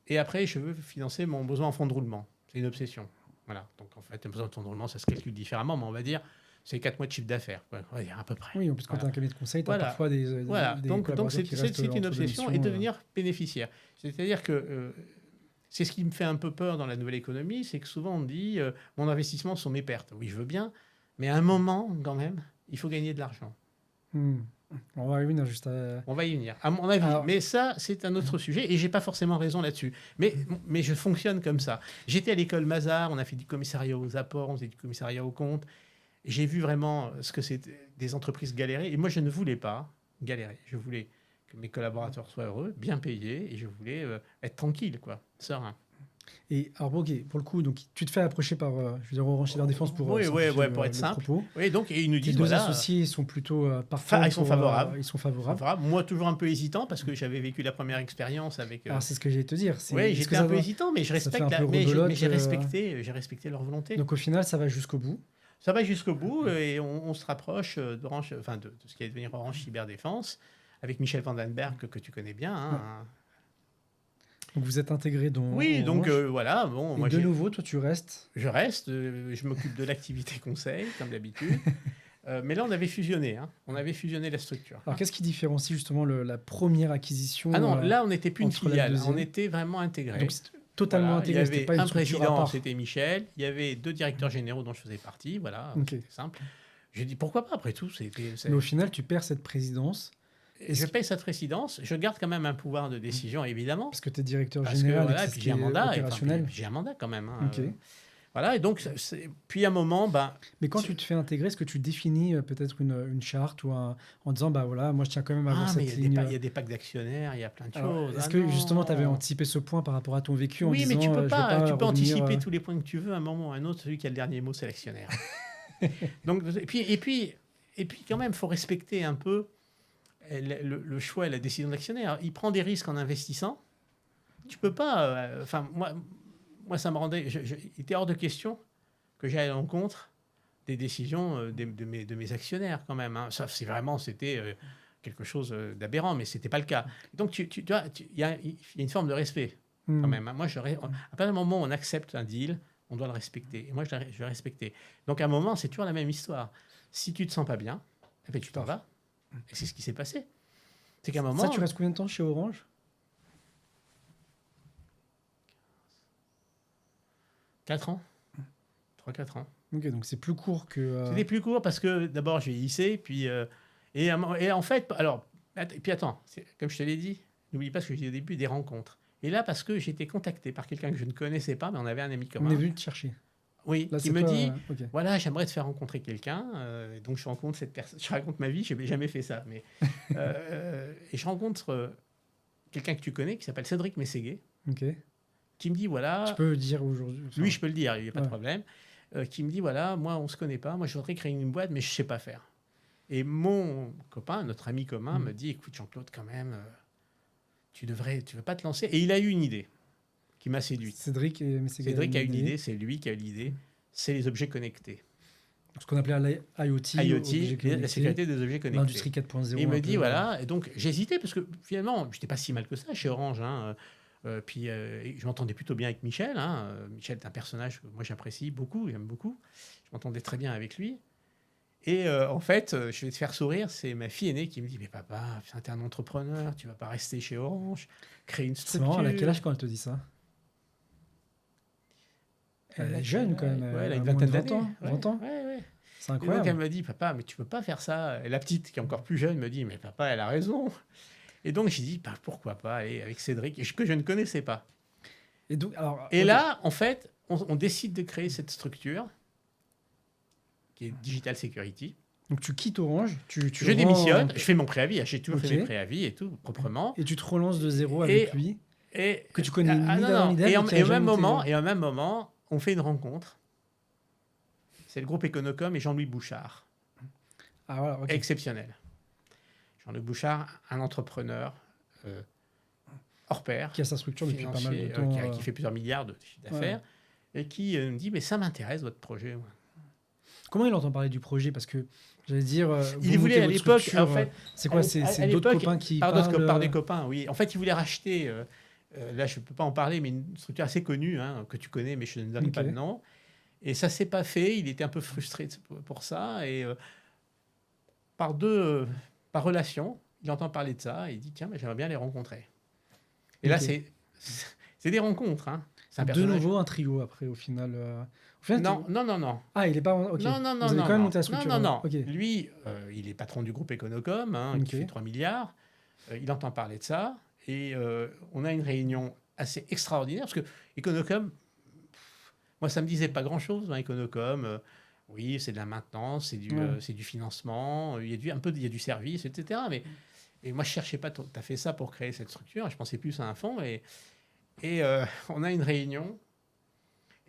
Et après, je veux financer mon besoin en fonds de roulement. C'est une obsession. Voilà. Donc en fait, un besoin de fonds de roulement, ça se calcule différemment, mais on va dire c'est 4 mois de chiffre d'affaires. Ouais, on va dire à peu près. Oui, en plus, quand Voilà. tu as un cabinet de conseil, tu as Voilà. parfois des Voilà, donc collaborateurs c'est qui restent une entre deux obsession et missions, devenir bénéficiaire. C'est-à-dire que c'est ce qui me fait un peu peur dans la nouvelle économie, c'est que souvent on dit mon investissement sont mes pertes. Oui, je veux bien, mais à un moment, quand même, il faut gagner de l'argent. On va y venir juste à... On va y venir, à mon avis. Alors- Mais ça, c'est un autre sujet et j'ai pas forcément raison là-dessus. Mais je fonctionne comme ça. J'étais à l'école Mazars, on a fait du commissariat aux apports, on faisait du commissariat aux comptes. J'ai vu vraiment ce que c'était des entreprises galérer. Et moi, je ne voulais pas galérer. Je voulais que mes collaborateurs soient heureux, bien payés, et je voulais être tranquille, quoi, serein. Et alors, ok, pour le coup, donc, tu te fais approcher par, je veux dire, Orange Cyberdéfense pour, Oui, simplifier pour être le simple. propos. Oui, donc, et ils nous Tes disent, deux voilà, associés sont plutôt parfaits. ils sont favorables. Ils sont favorables. favorable. Moi, toujours un peu hésitant, parce que j'avais vécu la première expérience avec... Alors, c'est ce que j'allais te dire. Oui, est-ce j'étais que un ça peu va- hésitant, mais je ça fait respecte un peu mais rebelote, j'ai respecté leur volonté. Donc, au final, ça va jusqu'au bout. Ça va jusqu'au bout et on se rapproche d'Orange, enfin de ce qui va devenir Orange Cyberdéfense avec Michel Vandenberg que tu connais bien. Hein. Donc, vous êtes intégré dans Oui, donc Orange. voilà. Bon, Et moi de nouveau, toi, tu restes. je reste, je m'occupe de l'activité conseil comme d'habitude. Mais là, on avait fusionné. Hein. On avait fusionné la structure. Alors, qu'est-ce qui différencie justement la première acquisition Ah non, là, on n'était plus une entre la filiale. deuxième. On était vraiment intégrés. Donc, c'est totalement Voilà, intégré. Il y C'était avait pas une un structure à président, part. c'était Michel. Il y avait 2 directeurs généraux dont je faisais partie. Voilà, Ok. c'était simple. J'ai dit pourquoi pas après tout. Mais au final, tu perds cette présidence Je paye cette présidence. Je garde quand même un pouvoir de décision, évidemment. parce que tu es directeur Parce que général voilà, et et que puis c'est j'ai un mandat, opérationnel. puis j'ai un mandat quand même. Hein, Ok. Voilà, et donc, puis à un moment, Mais quand tu te fais intégrer, est-ce que tu définis peut-être une charte ou en disant, bah voilà, moi je tiens quand même à avoir mais cette il y a ligne. il y a des packs d'actionnaires, il y a plein de Alors, choses. est-ce Ah que justement tu avais non. anticipé ce point par rapport à ton vécu en Oui, disant, mais tu je peux veux pas, tu peux revenir, anticiper tous les points que tu veux. À un moment ou à un autre, celui qui a le dernier mot, c'est l'actionnaire. Donc, et puis, quand même, il faut respecter un peu le choix et la décision de l'actionnaire. Il prend des risques en investissant. Tu peux pas. Enfin, moi, ça me rendait. Il était hors de question que j'aille à l'encontre des décisions de mes actionnaires, quand même. Hein. Ça, c'était quelque chose d'aberrant, mais c'était pas le cas. Donc, il y a une forme de respect, quand même. Hein. Moi, à partir du moment où on accepte un deal, on doit le respecter. Et moi, je vais respecter. Donc, à un moment, c'est toujours la même histoire. Si tu te sens pas bien, eh bien, tu t'en vas. Et c'est ce qui s'est passé. C'est qu'à un moment... Ça, tu restes combien de temps chez Orange? 4 ans. 3-4 ans. Ok, donc c'est plus court que... C'était plus court parce que d'abord, j'ai hissé, puis... et en fait, alors... Et puis attends, comme je te l'ai dit, n'oublie pas ce que j'ai dit au début, des rencontres. Et là, parce que j'ai été contacté par quelqu'un que je ne connaissais pas, mais on avait un ami commun. On est venu te chercher. Oui, Là, qui c'est me toi, dit, ok. voilà, j'aimerais te faire rencontrer quelqu'un. Donc, je rencontre cette personne. Je raconte ma vie, je n'ai jamais fait ça. Mais, et je rencontre quelqu'un que tu connais, qui s'appelle Cédric Mességuet, Ok. qui me dit, voilà... Tu peux dire aujourd'hui. enfin, Lui, je peux le dire, il n'y a pas de Ouais. problème. Qui me dit, voilà, moi, on ne se connaît pas. Moi, je voudrais créer une boîte, mais je ne sais pas faire. Et mon copain, notre ami commun, me dit, écoute, Jean-Claude, quand même, tu veux pas te lancer. Et il a eu une idée qui m'a séduite. Cédric a une Cédric a une idée, c'est lui qui a eu l'idée, c'est les objets connectés. Ce qu'on appelait l'IoT, IoT, objets la connectés, sécurité des objets connectés. l'industrie 4.0. Et il me un dit, peu, voilà, et donc j'hésitais parce que finalement, je n'étais pas si mal que ça chez Orange. Hein. Puis je m'entendais plutôt bien avec Michel. Hein. Michel est un personnage que moi j'apprécie beaucoup, j'aime beaucoup. Je m'entendais très bien avec lui. Et en fait, je vais te faire sourire, c'est ma fille aînée qui me dit, mais papa, putain, t'es un entrepreneur, tu vas pas rester chez Orange, créer une C'est structure. marrant, elle a quel âge quand elle te dit ça? Elle est jeune quand même, Ouais, elle a une moins de vingtaine 20 d'années. ans. 20 ans. Ouais. C'est Et donc incroyable. elle me dit, papa, mais tu peux pas faire ça. Et la petite, qui est encore plus jeune, me dit, mais papa, elle a raison. Et donc j'ai dit, bah, pourquoi pas, et avec Cédric, que je ne connaissais pas. Et donc, alors, Et ok. là, en fait, on décide de créer cette structure qui est Digital Security. Donc tu quittes Orange, tu Je rends- démissionne, je fais mon préavis, j'ai toujours Ok. fait mes préavis et tout, proprement. et tu te relances de zéro avec lui. Et, Que tu connais ni non, d'avant non. ni d'elle, Et, mais en, qui a et au jamais même été- moment, et au même moment, on fait une rencontre. C'est le groupe Econocom et Jean-Louis Bouchard. Ah voilà, ok. Exceptionnel. Jean-Luc Bouchard, un entrepreneur hors pair, Qui a sa structure depuis pas mal financier, de temps. qui fait plusieurs milliards de chiffre d'affaires, et qui me dit, mais ça m'intéresse, votre projet. moi. Comment il entend parler du projet? Parce que j'allais dire, Il vous voulait montez à votre l'époque, structure, en fait, c'est quoi? C'est à d'autres l'époque, copains qui par d'autres parlent, par des copains, oui. En fait, il voulait racheter, là je ne peux pas en parler, mais une structure assez connue, hein, que tu connais, mais je ne donne pas Ok. de nom. Et ça ne s'est pas fait, il était un peu frustré pour ça. Et par relation, il entend parler de ça, et il dit, tiens, mais j'aimerais bien les rencontrer. Et là, Ok. c'est des rencontres. Hein. C'est un De personnage. nouveau un trio après au final. Au final, Non. Ah, il est pas. Ok. Non, Vous avez quand même monté la structure. non. Ok. Lui, il est patron du groupe Econocom, hein, qui Ok. fait 3 milliards. Il entend parler de ça. Et on a une réunion assez extraordinaire, parce que Econocom, moi, ça ne me disait pas grand-chose, hein, Econocom. Oui, c'est de la maintenance, c'est du financement, il y a du service, etc. Et moi, je ne cherchais pas tout à fait ça pour créer cette structure. Je pensais plus à un fonds. Et on a une réunion.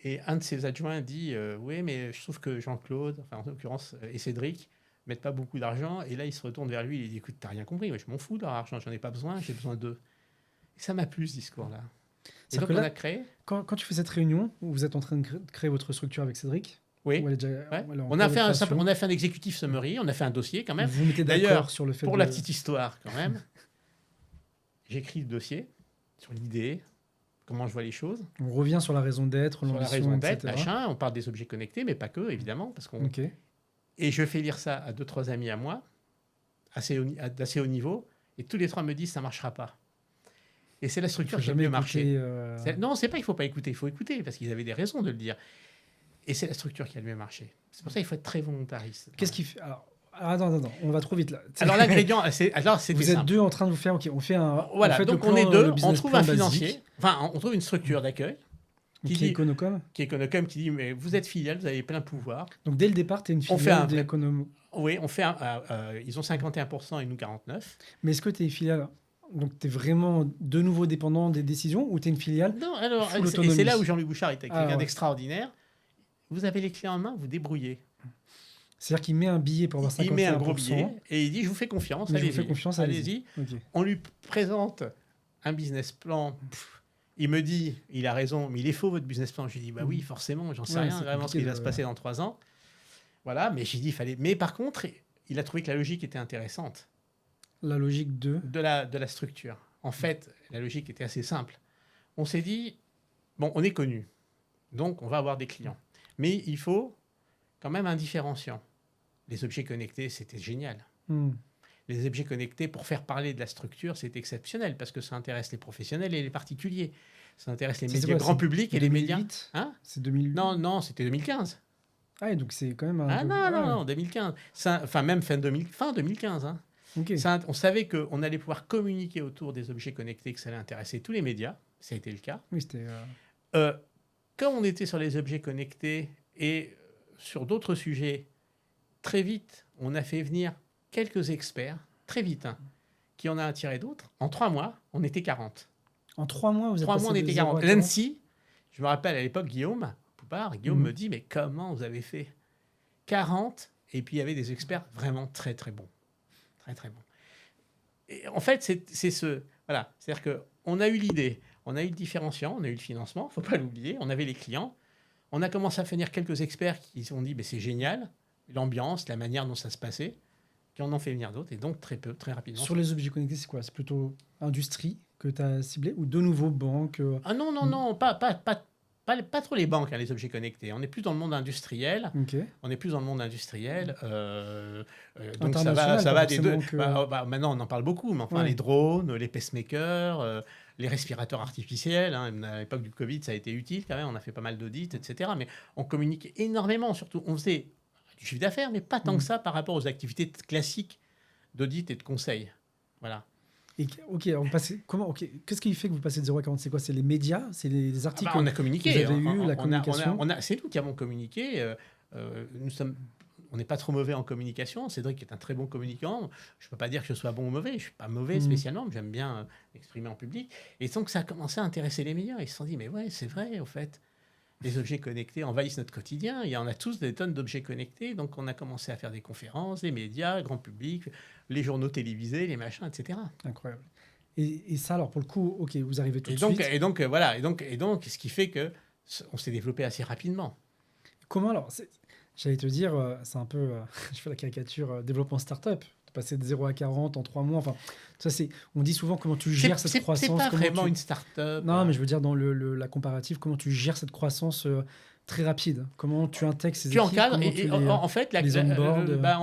Et un de ses adjoints dit oui, mais je trouve que Jean-Claude, enfin en l'occurrence, et Cédric, mettent pas beaucoup d'argent. Et là, il se retourne vers lui et il dit écoute, t'as rien compris, moi, je m'en fous de leur argent, j'en ai pas besoin, j'ai besoin d'eux. Et ça m'a plu ce discours-là. Et C'est-à-dire donc, que on là, a créé. quand tu fais cette réunion, où vous êtes en train de créer votre structure avec Cédric, Oui. ou elle est déjà, Ouais. elle est en On a cours de création, on a fait un exécutif summary, on a fait un dossier quand même. vous vous mettez D'ailleurs, d'accord sur le fait Pour de... la petite histoire, quand même, j'écris le dossier sur l'idée, comment je vois les choses, On revient sur la raison d'être, sur la l'ambition, raison d'être, etc. machin. On parle des objets connectés, mais pas que, évidemment, parce qu'on. Ok. Et je fais lire ça à 2-3 amis à moi, d'assez haut niveau, et tous les 3 me disent ça ne marchera pas. Et c'est la structure Faut qui a le jamais mieux marché. écouter, Non, c'est pas qu'il ne faut pas écouter, il faut écouter, parce qu'ils avaient des raisons de le dire. Et c'est la structure qui a le mieux marché. C'est pour ça qu'il faut être très volontariste. Qu'est-ce qui fait... Alors, attends, on va trop vite là. Alors l'ingrédient, c'était Vous êtes simple. deux en train de vous faire... Ok, on fait un... Voilà, on fait donc le on est plan, deux, le on business trouve plan un basique, financier, enfin on trouve une structure d'accueil, qui est dit- Econocom. qui est Econocom, qui dit mais vous êtes filiale, vous avez plein de pouvoirs. Donc dès le départ, tu es une On fait filiale un vrai- d'Econocom. Oui, on fait ils ont 51% et nous 49%. Mais est-ce que tu es filiale... Donc tu es vraiment de nouveau dépendant des décisions ou tu es une filiale? Non, alors, Full et autonomie. c'est là où Jean-Luc Bouchard était quelqu'un ouais. d'extraordinaire. Vous avez les clés en main, vous débrouillez. C'est-à-dire qu'il met un billet pour avoir 51%. Il met un gros billet et il dit je vous fais confiance, Mais je vous allez-y. fais confiance, allez-y. Ok. On lui présente un business plan. Il me dit, il a raison, mais il est faux votre business plan. Je lui dis bah oui, forcément, j'en sais Ouais, rien c'est vraiment ce qui compliqué va se passer dans 3 ans. Voilà, mais j'ai dit il fallait. Mais par contre, il a trouvé que la logique était intéressante La logique de... de la structure. En fait, la logique était assez simple. On s'est dit bon, on est connu, donc on va avoir des clients, mais il faut quand même un différenciant. Les objets connectés, c'était génial. Hmm. Les objets connectés, pour faire parler de la structure, c'est exceptionnel parce que ça intéresse les professionnels et les particuliers. Ça intéresse les C'est médias quoi, grand c'est public et les médias. 2008? Hein C'est 2008? Non, c'était 2015. Ah, et donc c'est quand même un... Ah peu- non, 2015. Enfin, même fin 2015. Hein. Ok. On savait qu'on allait pouvoir communiquer autour des objets connectés, que ça allait intéresser tous les médias. Ça a été le cas. Oui, c'était... Quand on était sur les objets connectés et sur d'autres sujets, très vite, on a fait venir quelques experts, très vite, hein, qui en a attiré d'autres. En 3 mois, on était 40. En 3 mois, vous êtes 3 passé mois, on de était 0 à 40. 40. L'ANSI, je me rappelle à l'époque, Guillaume Poupard, Guillaume me dit, mais comment vous avez fait 40, et puis il y avait des experts vraiment très, très bons. Très, très bons. Et en fait, c'est ce... Voilà, c'est-à-dire qu'on a eu l'idée, on a eu le différenciant, on a eu le financement, il ne faut pas l'oublier, on avait les clients, on a commencé à venir quelques experts qui se sont dit, mais c'est génial, l'ambiance, la manière dont ça se passait, qui en ont fait venir d'autres, et donc très rapidement. Sur les objets connectés, c'est quoi? C'est plutôt industrie que tu as ciblé ou de nouveau banque? Ah non, non, non, pas trop les banques, hein, les objets connectés. On est plus dans le monde industriel. Ok. On est plus dans le monde industriel. Donc International, ça pas va des deux. forcément Maintenant, on en parle beaucoup, mais enfin, Ouais. les drones, les pacemakers, les respirateurs artificiels. Hein, à l'époque du Covid, ça a été utile quand même. On a fait pas mal d'audits, etc. Mais on communique énormément. Surtout, on faisait du chiffre d'affaires, mais pas tant que ça par rapport aux activités classiques d'audit et de conseil. Voilà. Ok, on passait, comment, ok, qu'est-ce qui fait que vous passez de 0 à 40? C'est quoi? C'est les médias? C'est les articles? On a communiqué. Vous avez eu la communication? C'est nous qui avons communiqué. On n'est pas trop mauvais en communication. Cédric est un très bon communicant. Je ne peux pas dire que je sois bon ou mauvais. Je ne suis pas mauvais spécialement, mais j'aime bien m'exprimer en public. Et donc, ça a commencé à intéresser les médias. Ils se sont dit, mais ouais, c'est vrai, au fait. Les objets connectés envahissent notre quotidien. Il y en a tous des tonnes d'objets connectés. Donc, on a commencé à faire des conférences, les médias, le grand public, les journaux télévisés, les machins, etc. Incroyable. Et ça, alors, pour le coup, ok, vous arrivez tout de donc, suite. Voilà. Et donc, ce qui fait que on s'est développé assez rapidement. Comment alors? J'allais te dire, c'est un peu, je fais la caricature, développement startup, de passer de 0 à 40 en 3 mois. Enfin, ça, on dit souvent comment tu gères cette croissance. C'est pas vraiment une start-up. Non, mais je veux dire, dans la comparative, comment tu gères cette croissance très rapide? Comment tu intègres ces Tu équipes? encadres. En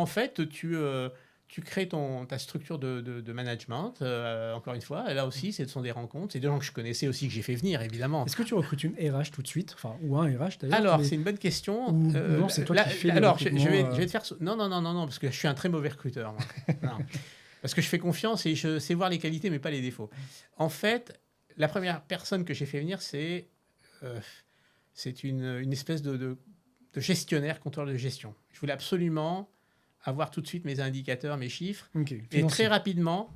fait, tu crées ta structure de management. Encore une fois, là aussi, ce sont des rencontres. C'est des gens que je connaissais aussi, que j'ai fait venir, évidemment. Est-ce que tu recrutes une RH tout de suite? Enfin, ou un RH d'ailleurs? Alors, c'est une bonne question. Non, c'est toi qui fais les alors, recrutements, je vais te faire... Non, parce que je suis un très mauvais recruteur. Moi. Non. Parce que je fais confiance et je sais voir les qualités, mais pas les défauts. En fait, la première personne que j'ai fait venir, c'est une espèce de gestionnaire, contrôleur de gestion. Je voulais absolument avoir tout de suite mes indicateurs, mes chiffres. Okay, et très rapidement,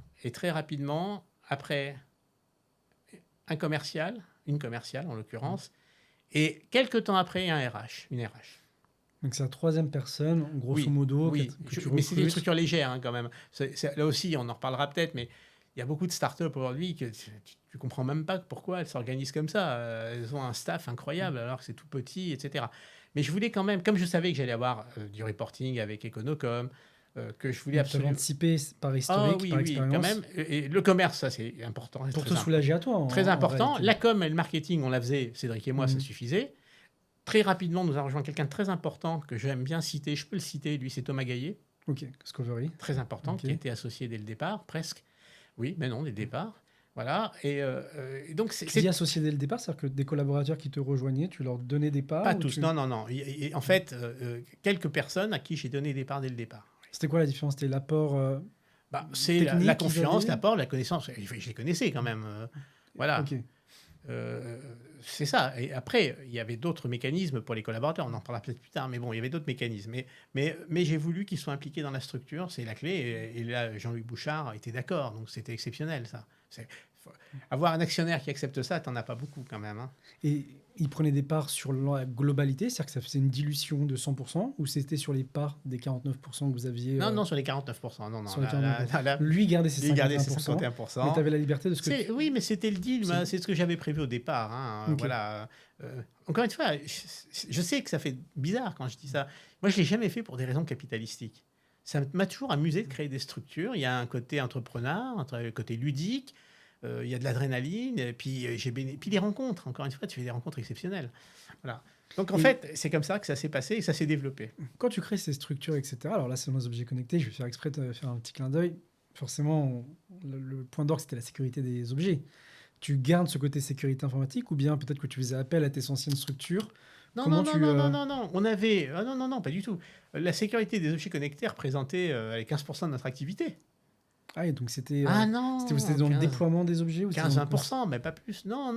après, une commerciale en l'occurrence, et quelques temps après, une RH. Donc c'est la troisième personne, grosso modo. Oui, que tu mais c'est une recrutes. structure légère hein, quand même. Là aussi, on en reparlera peut-être, mais il y a beaucoup de startups aujourd'hui que tu ne comprends même pas pourquoi elles s'organisent comme ça. Elles ont un staff incroyable alors que c'est tout petit, etc. Mais je voulais quand même, comme je savais que j'allais avoir du reporting avec Econocom, que je voulais absolument... anticiper par historique, par expérience. Quand même. Et le commerce, ça c'est important. Pour te soulager à toi. Très important. La com et le marketing, on la faisait, Cédric et moi, ça suffisait. Très rapidement, nous a rejoint quelqu'un de très important que j'aime bien citer. Je peux le citer, lui, c'est Thomas Gaillet. Ok, Discovery. Très important, qui était associé dès le départ, presque. Oui, mais non, dès le départ. Voilà. Et donc, c'est associé dès le départ, c'est-à-dire que des collaborateurs qui te rejoignaient, tu leur donnais des parts? Pas tous, non. En fait, quelques personnes à qui j'ai donné des parts dès le départ. C'était quoi la différence? C'était l'apport c'est la confiance, l'apport, la connaissance. Je les connaissais quand même. Voilà. Ok. C'est ça. Et après, il y avait d'autres mécanismes pour les collaborateurs. On en parlera peut-être plus tard, mais bon, il y avait d'autres mécanismes. Mais j'ai voulu qu'ils soient impliqués dans la structure, c'est la clé. Et là, Jean-Luc Bouchard était d'accord, donc c'était exceptionnel, ça. Avoir un actionnaire qui accepte ça, t'en as pas beaucoup quand même. Hein. Et il prenait des parts sur la globalité, c'est-à-dire que ça faisait une dilution de 100%, ou c'était sur les parts des 49% que vous aviez Non, sur les 49%. Non, sur les 49%. Lui gardait ses 51%. Mais tu avais la liberté de ce que Oui, mais c'était le deal. C'est ce que j'avais prévu au départ. Hein. Okay. Voilà. Encore une fois, je sais que ça fait bizarre quand je dis ça. Moi, je ne l'ai jamais fait pour des raisons capitalistiques. Ça m'a toujours amusé de créer des structures. Il y a un côté entrepreneur, un côté ludique. Il y a de l'adrénaline, et puis les rencontres. Encore une fois, tu fais des rencontres exceptionnelles. Voilà. Donc, en fait, c'est comme ça que ça s'est passé et ça s'est développé. Quand tu crées ces structures, etc., alors là, c'est dans les objets connectés, je vais faire exprès de faire un petit clin d'œil. Forcément, le point d'orgue, c'était la sécurité des objets. Tu gardes ce côté sécurité informatique ou bien peut-être que tu faisais appel à tes anciennes structures? Non. On avait... non, pas du tout. La sécurité des objets connectés représentait 15% de notre activité. Ah, et donc c'était c'était dans le déploiement des objets ou 15-20%, mais pas plus. Non.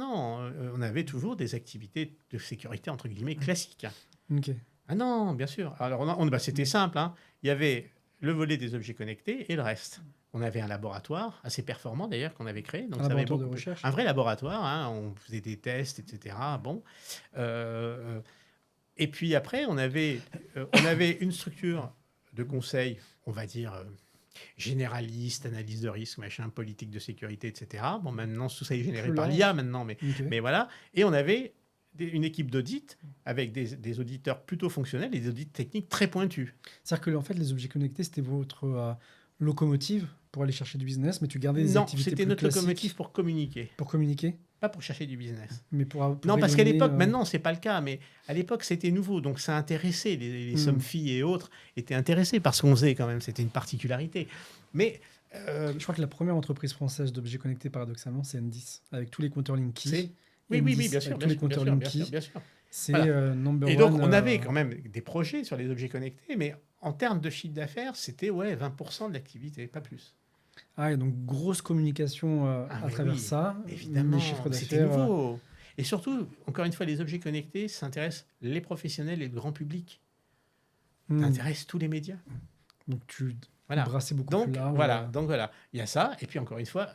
On avait toujours des activités de sécurité, entre guillemets, classiques. Ok. Ah non, bien sûr. Alors, c'était simple. Hein. Il y avait le volet des objets connectés et le reste. On avait un laboratoire, assez performant d'ailleurs, qu'on avait créé. Donc, un laboratoire de recherche. Un vrai laboratoire. Hein. On faisait des tests, etc. Bon. Et puis après, on avait une structure de conseil, on va dire... généraliste, analyse de risque, machin, politique de sécurité, etc. Bon, maintenant, tout ça est généré par l'IA maintenant, mais voilà. Et on avait une équipe d'audit avec des auditeurs plutôt fonctionnels et des audits techniques très pointus. C'est-à-dire que en fait, les objets connectés, c'était votre locomotive pour aller chercher du business, mais tu gardais des Non, activités c'était plus notre classiques locomotive pour communiquer, pour communiquer, pas pour chercher du business. mais pour Non, parce qu'à rayonner, l'époque, maintenant, c'est pas le cas, mais à l'époque, c'était nouveau. Donc, ça intéressait. Les Somfy et autres étaient intéressés par ce qu'on faisait quand même. C'était une particularité. Mais Je crois que la première entreprise française d'objets connectés, paradoxalement, c'est N10, avec tous les compteurs Linky. c'est... Oui, N10, bien sûr, avec tous les compteurs Linky. bien sûr. C'est Voilà. number Et donc, one. on avait quand même des projets sur les objets connectés, mais en termes de chiffre d'affaires, c'était 20% de l'activité, pas plus. Ah, et donc grosse communication à mais travers oui, ça. évidemment, Les chiffres c'était d'affaires. nouveau. Et surtout, encore une fois, les objets connectés s'intéressent les professionnels et le grand public. Ça intéresse tous les médias. Donc tu Voilà. brassais beaucoup Donc plus large. voilà, il y a ça. Et puis encore une fois,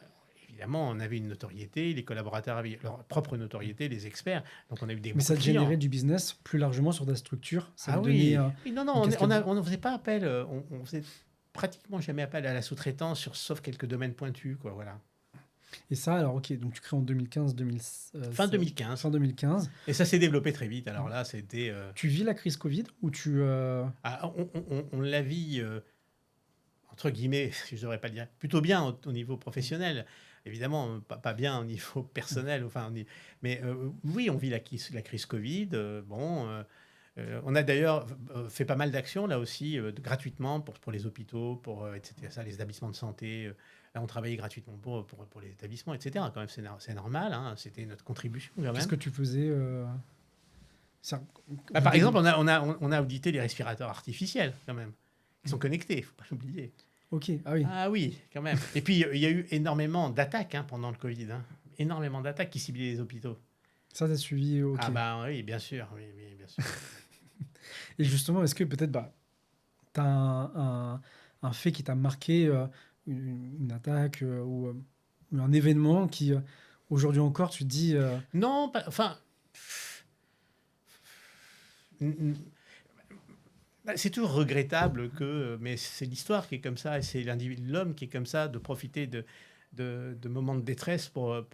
évidemment, on avait une notoriété, les collaborateurs avaient leur propre notoriété, les experts. Donc on a eu des Mais ça beaucoup te de clients. générait du business plus largement sur ta structure. Ça Ah te oui. donnait, Oui, non, une casquette. on ne faisait pas appel, on faisait pratiquement jamais appel à la sous-traitance, sauf quelques domaines pointus, quoi, voilà. Et ça, alors ok, donc tu crées en 2015, Fin 2015. fin 2015. Et ça s'est développé très vite. Alors là, c'était... Tu vis la crise Covid ou tu... on la vit, entre guillemets, je ne devrais pas le dire, plutôt bien au niveau professionnel. Évidemment, pas bien au niveau personnel. Enfin, mais oui, on vit la crise Covid. On a d'ailleurs fait pas mal d'actions, là aussi, gratuitement pour les hôpitaux, etc., les établissements de santé. Là, on travaillait gratuitement pour les établissements, etc. Quand même, c'est normal. Hein, c'était notre contribution, quand même. Qu'est-ce que tu faisais Par exemple, on a audité les respirateurs artificiels, quand même. Ils sont connectés, il ne faut pas l'oublier. Ok, ah oui. Ah oui, quand même. Et puis, il y a eu énormément d'attaques pendant le Covid. Énormément d'attaques qui ciblaient les hôpitaux. Ça, t'as suivi, ok. Ah bah oui, bien sûr. Oui, bien sûr. Et justement, est-ce que peut-être tu as un fait qui t'a marqué, une attaque ou un événement qui, aujourd'hui encore, tu te dis... Non, enfin... C'est toujours regrettable mais c'est l'histoire qui est comme ça et c'est l'homme qui est comme ça, de profiter de moments de détresse pour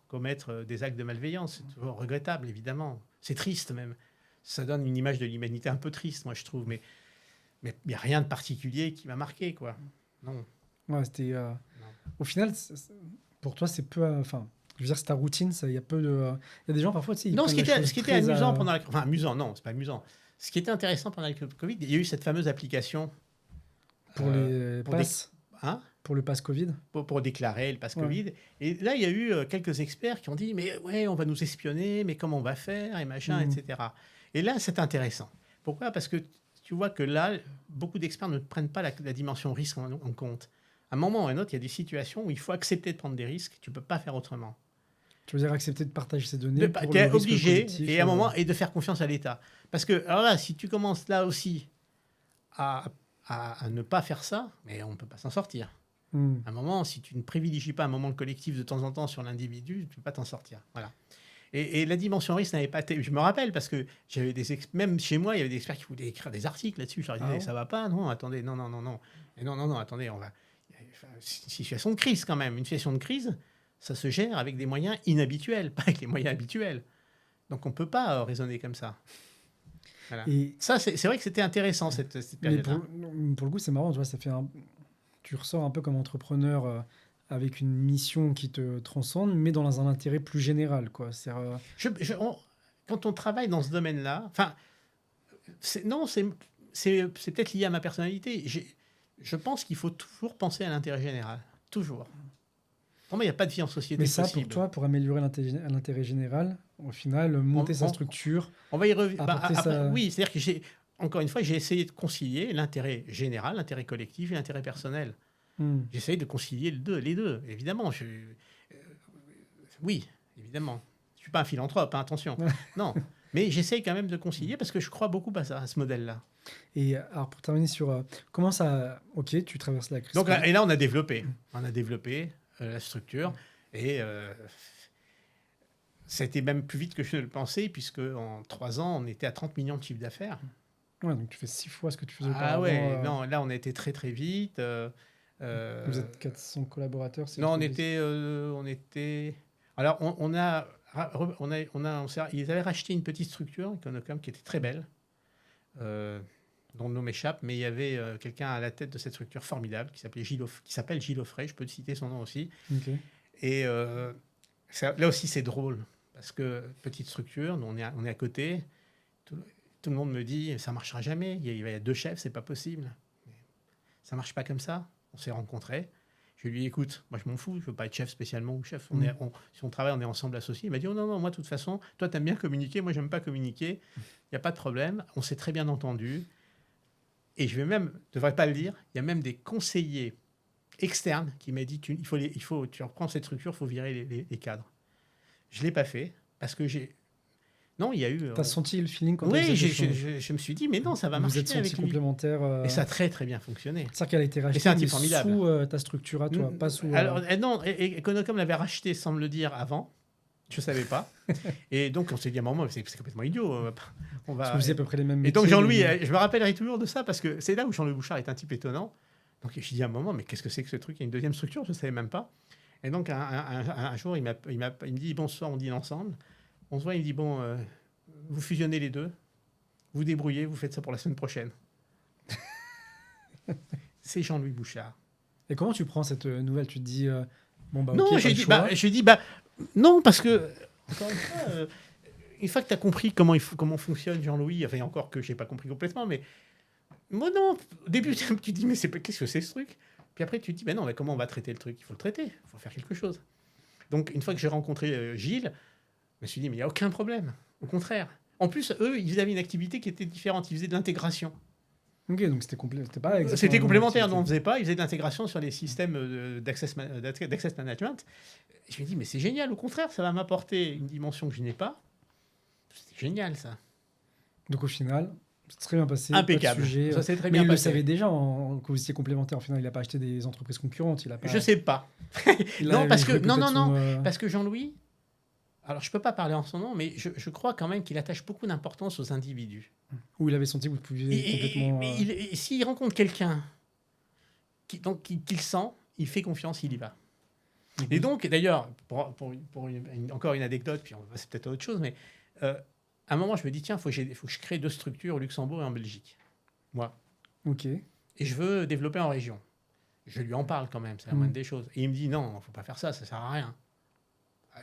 commettre des actes de malveillance. C'est toujours regrettable, évidemment. C'est triste même. Ça donne une image de l'humanité un peu triste, moi, je trouve. Mais il n'y a rien de particulier qui m'a marqué, quoi. Non. Ouais, c'était... Au final, pour toi, c'est peu... Enfin, je veux dire, c'est ta routine. Il y a peu de... Il y a des gens, parfois, tu sais... Non, ce qui était amusant pendant la... Enfin, amusant, non, c'est pas amusant. Ce qui était intéressant pendant le Covid, il y a eu cette fameuse application... Pour les passes. Pour le pass Covid. Pour déclarer le pass Covid. Et là, il y a eu quelques experts qui ont dit, mais ouais, on va nous espionner, mais comment on va faire, et machin, etc. Et là, c'est intéressant. Pourquoi ? Parce que tu vois que là, beaucoup d'experts ne prennent pas la dimension risque en compte. À un moment ou à un autre, il y a des situations où il faut accepter de prendre des risques. Tu ne peux pas faire autrement. Tu veux dire accepter de partager ces données Tu es obligé, et à un moment, et de faire confiance à l'État. Parce que, alors là, si tu commences là aussi à ne pas faire ça, mais on ne peut pas s'en sortir. À un moment, si tu ne privilégies pas un moment collectif de temps en temps sur l'individu, tu ne peux pas t'en sortir. Voilà. Et la dimension risque n'avait pas été... Je me rappelle, parce que j'avais même chez moi, il y avait des experts qui voulaient écrire des articles là-dessus. Je leur disais, ça va pas, non, attendez, non. Et non, attendez, on va... C'est une situation de crise quand même. Une situation de crise, ça se gère avec des moyens inhabituels, pas avec les moyens habituels. Donc on ne peut pas raisonner comme ça. Voilà. Et ça, c'est vrai que c'était intéressant, cette période-là. Pour le coup, c'est marrant, tu vois, tu ressors un peu comme entrepreneur avec une mission qui te transcende, mais dans un intérêt plus général, quoi. Quand on travaille dans ce domaine-là, c'est peut-être lié à ma personnalité. Je pense qu'il faut toujours penser à l'intérêt général. Toujours. Pour moi, il n'y a pas de vie en société possible. Mais ça, pour toi, pour améliorer l'intérêt général, au final, monter sa structure... On va y revenir. Oui, c'est-à-dire que encore une fois, j'ai essayé de concilier l'intérêt général, l'intérêt collectif et l'intérêt personnel. J'ai essayé de concilier les deux. Évidemment, oui, évidemment. Je ne suis pas un philanthrope, hein, attention. Non, mais j'essaye quand même de concilier parce que je crois beaucoup à ce modèle-là. Et alors, pour terminer sur comment ça... Ok, tu traverses la crise. Donc, et là, on a développé la structure et ça a été même plus vite que je ne le pensais puisque en 3 ans, on était à 30 millions de chiffre d'affaires. Ouais, donc tu fais 6 fois ce que tu faisais auparavant. Ah ouais, non, là, on a été très, très vite. Vous êtes 400 collaborateurs? Non, on était... Alors, on a Ils avaient racheté une petite structure, Econocom, qui était très belle, dont le nom m'échappe, mais il y avait quelqu'un à la tête de cette structure formidable qui s'appelle Gilles Offray, je peux te citer son nom aussi. Ok. Et là aussi, c'est drôle, parce que petite structure, nous, on est à côté, tout le monde me dit, ça ne marchera jamais, il y a 2 chefs, c'est pas possible. Ça ne marche pas comme ça. On s'est rencontrés. Je lui ai dit, écoute, moi je m'en fous, je ne veux pas être chef spécialement ou chef. Si on travaille, on est ensemble associés. Il m'a dit, oh, non, non, moi de toute façon, toi tu aimes bien communiquer, moi j'aime pas communiquer. Il n'y a pas de problème, on s'est très bien entendu. Et je devrais pas le dire, il y a même des conseillers externes qui m'ont dit, tu reprends cette structure, il faut virer les cadres. Je ne l'ai pas fait parce que Non, il y a eu. Tu as senti le feeling quand Oui, tu je me suis dit, mais non, ça va marcher vous êtes avec sentis lui. complémentaires. Et ça a très très bien fonctionné. C'est-à-dire qu'elle a été rachetée c'est un type mais formidable. sous ta structure à toi, pas sous. Alors, non, Econocom l'avait racheté sans me le dire avant. Je ne savais pas. Et donc, on s'est dit à un moment, c'est complètement idiot. On va... Parce que vous avez à peu près les mêmes Et donc, métiers, Jean-Louis, je me rappellerai toujours de ça parce que c'est là où Jean-Louis Bouchard est un type étonnant. Donc, je dit à un moment, mais qu'est-ce que c'est que ce truc? Il y a une deuxième structure, je ne savais même pas. Et donc, un jour, il me dit, bonsoir, on dîne ensemble. On se voit, il me dit, bon, vous fusionnez les deux, vous débrouillez, vous faites ça pour la semaine prochaine. C'est Jean-Louis Bouchard. Et comment tu prends cette nouvelle? Tu te dis, bon, bah, non, ok, j'ai dit, non, parce que, encore une fois que tu as compris comment fonctionne Jean-Louis, enfin, encore que je n'ai pas compris complètement, mais moi, non, au début, tu te dis, mais qu'est-ce que c'est ce truc? Puis après, tu te dis, mais non, mais comment on va traiter le truc? Il faut le traiter, il faut faire quelque chose. Donc, une fois que j'ai rencontré Gilles, je me suis dit, mais il n'y a aucun problème, au contraire. En plus, eux, ils avaient une activité qui était différente, ils faisaient de l'intégration. Ok, donc c'était pas exactement C'était complémentaire, non, on ne faisait pas. Ils faisaient de l'intégration sur les systèmes d'access management. Et je me dis, mais c'est génial, au contraire, ça va m'apporter une dimension que je n'ai pas. C'est génial, ça. Donc au final, c'est très bien passé. Impeccable. Pas de sujet. Ça s'est très Mais bien il passé. le savait déjà que vous étiez complémentaires. Au final, il n'a pas acheté des entreprises concurrentes. Je ne sais pas. Non, parce que Jean-Louis, alors je ne peux pas parler en son nom, mais je crois quand même qu'il attache beaucoup d'importance aux individus. Où il avait senti que vous pouviez complètement... S'il rencontre quelqu'un qu'il sent, il fait confiance, il y va. Et donc, d'ailleurs, pour encore une anecdote, puis c'est peut-être autre chose, mais à un moment, je me dis, tiens, il faut que je crée 2 structures au Luxembourg et en Belgique. Moi. Ok. Et je veux développer en région. Je lui en parle quand même, c'est la moindre des choses. Et il me dit, non, il ne faut pas faire ça, ça ne sert à rien.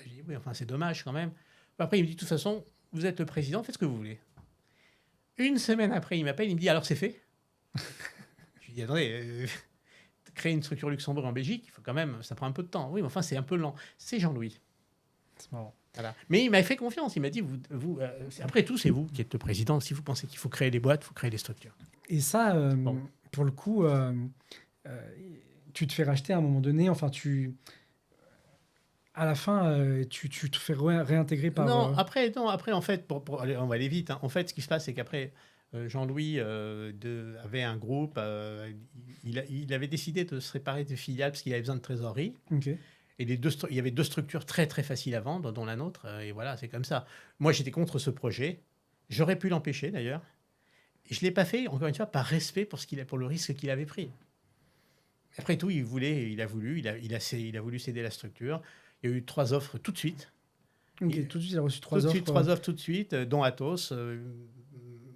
Je dis, oui, enfin, c'est dommage quand même. Après, il me dit, de toute façon, vous êtes le président, faites ce que vous voulez. Une semaine après, il m'appelle, il me dit, alors c'est fait? Je lui dis, attendez, créer une structure Luxembourg en Belgique, il faut quand même, ça prend un peu de temps. Oui, mais enfin, c'est un peu lent. C'est Jean-Louis. C'est marrant. Voilà. Mais il m'a fait confiance. Il m'a dit, après tout, c'est vous qui êtes le président. Si vous pensez qu'il faut créer des boîtes, il faut créer des structures. Et ça, pour le coup, tu te fais racheter à un moment donné. Enfin, à la fin, tu te fais réintégrer par... Non, après, en fait, on va aller vite. Hein. En fait, ce qui se passe, c'est qu'après, Jean-Louis avait un groupe. Il avait décidé de se séparer de filiales parce qu'il avait besoin de trésorerie. Ok. Et il y avait 2 structures très, très faciles à vendre, dont la nôtre. Et voilà, c'est comme ça. Moi, j'étais contre ce projet. J'aurais pu l'empêcher, d'ailleurs. Et je ne l'ai pas fait, encore une fois, par respect pour le risque qu'il avait pris. Après tout, il a voulu céder la structure. Il y a eu 3 offres tout de suite. Ok, tout de suite, il a reçu 3 offres. 3 offres tout de suite, dont Atos.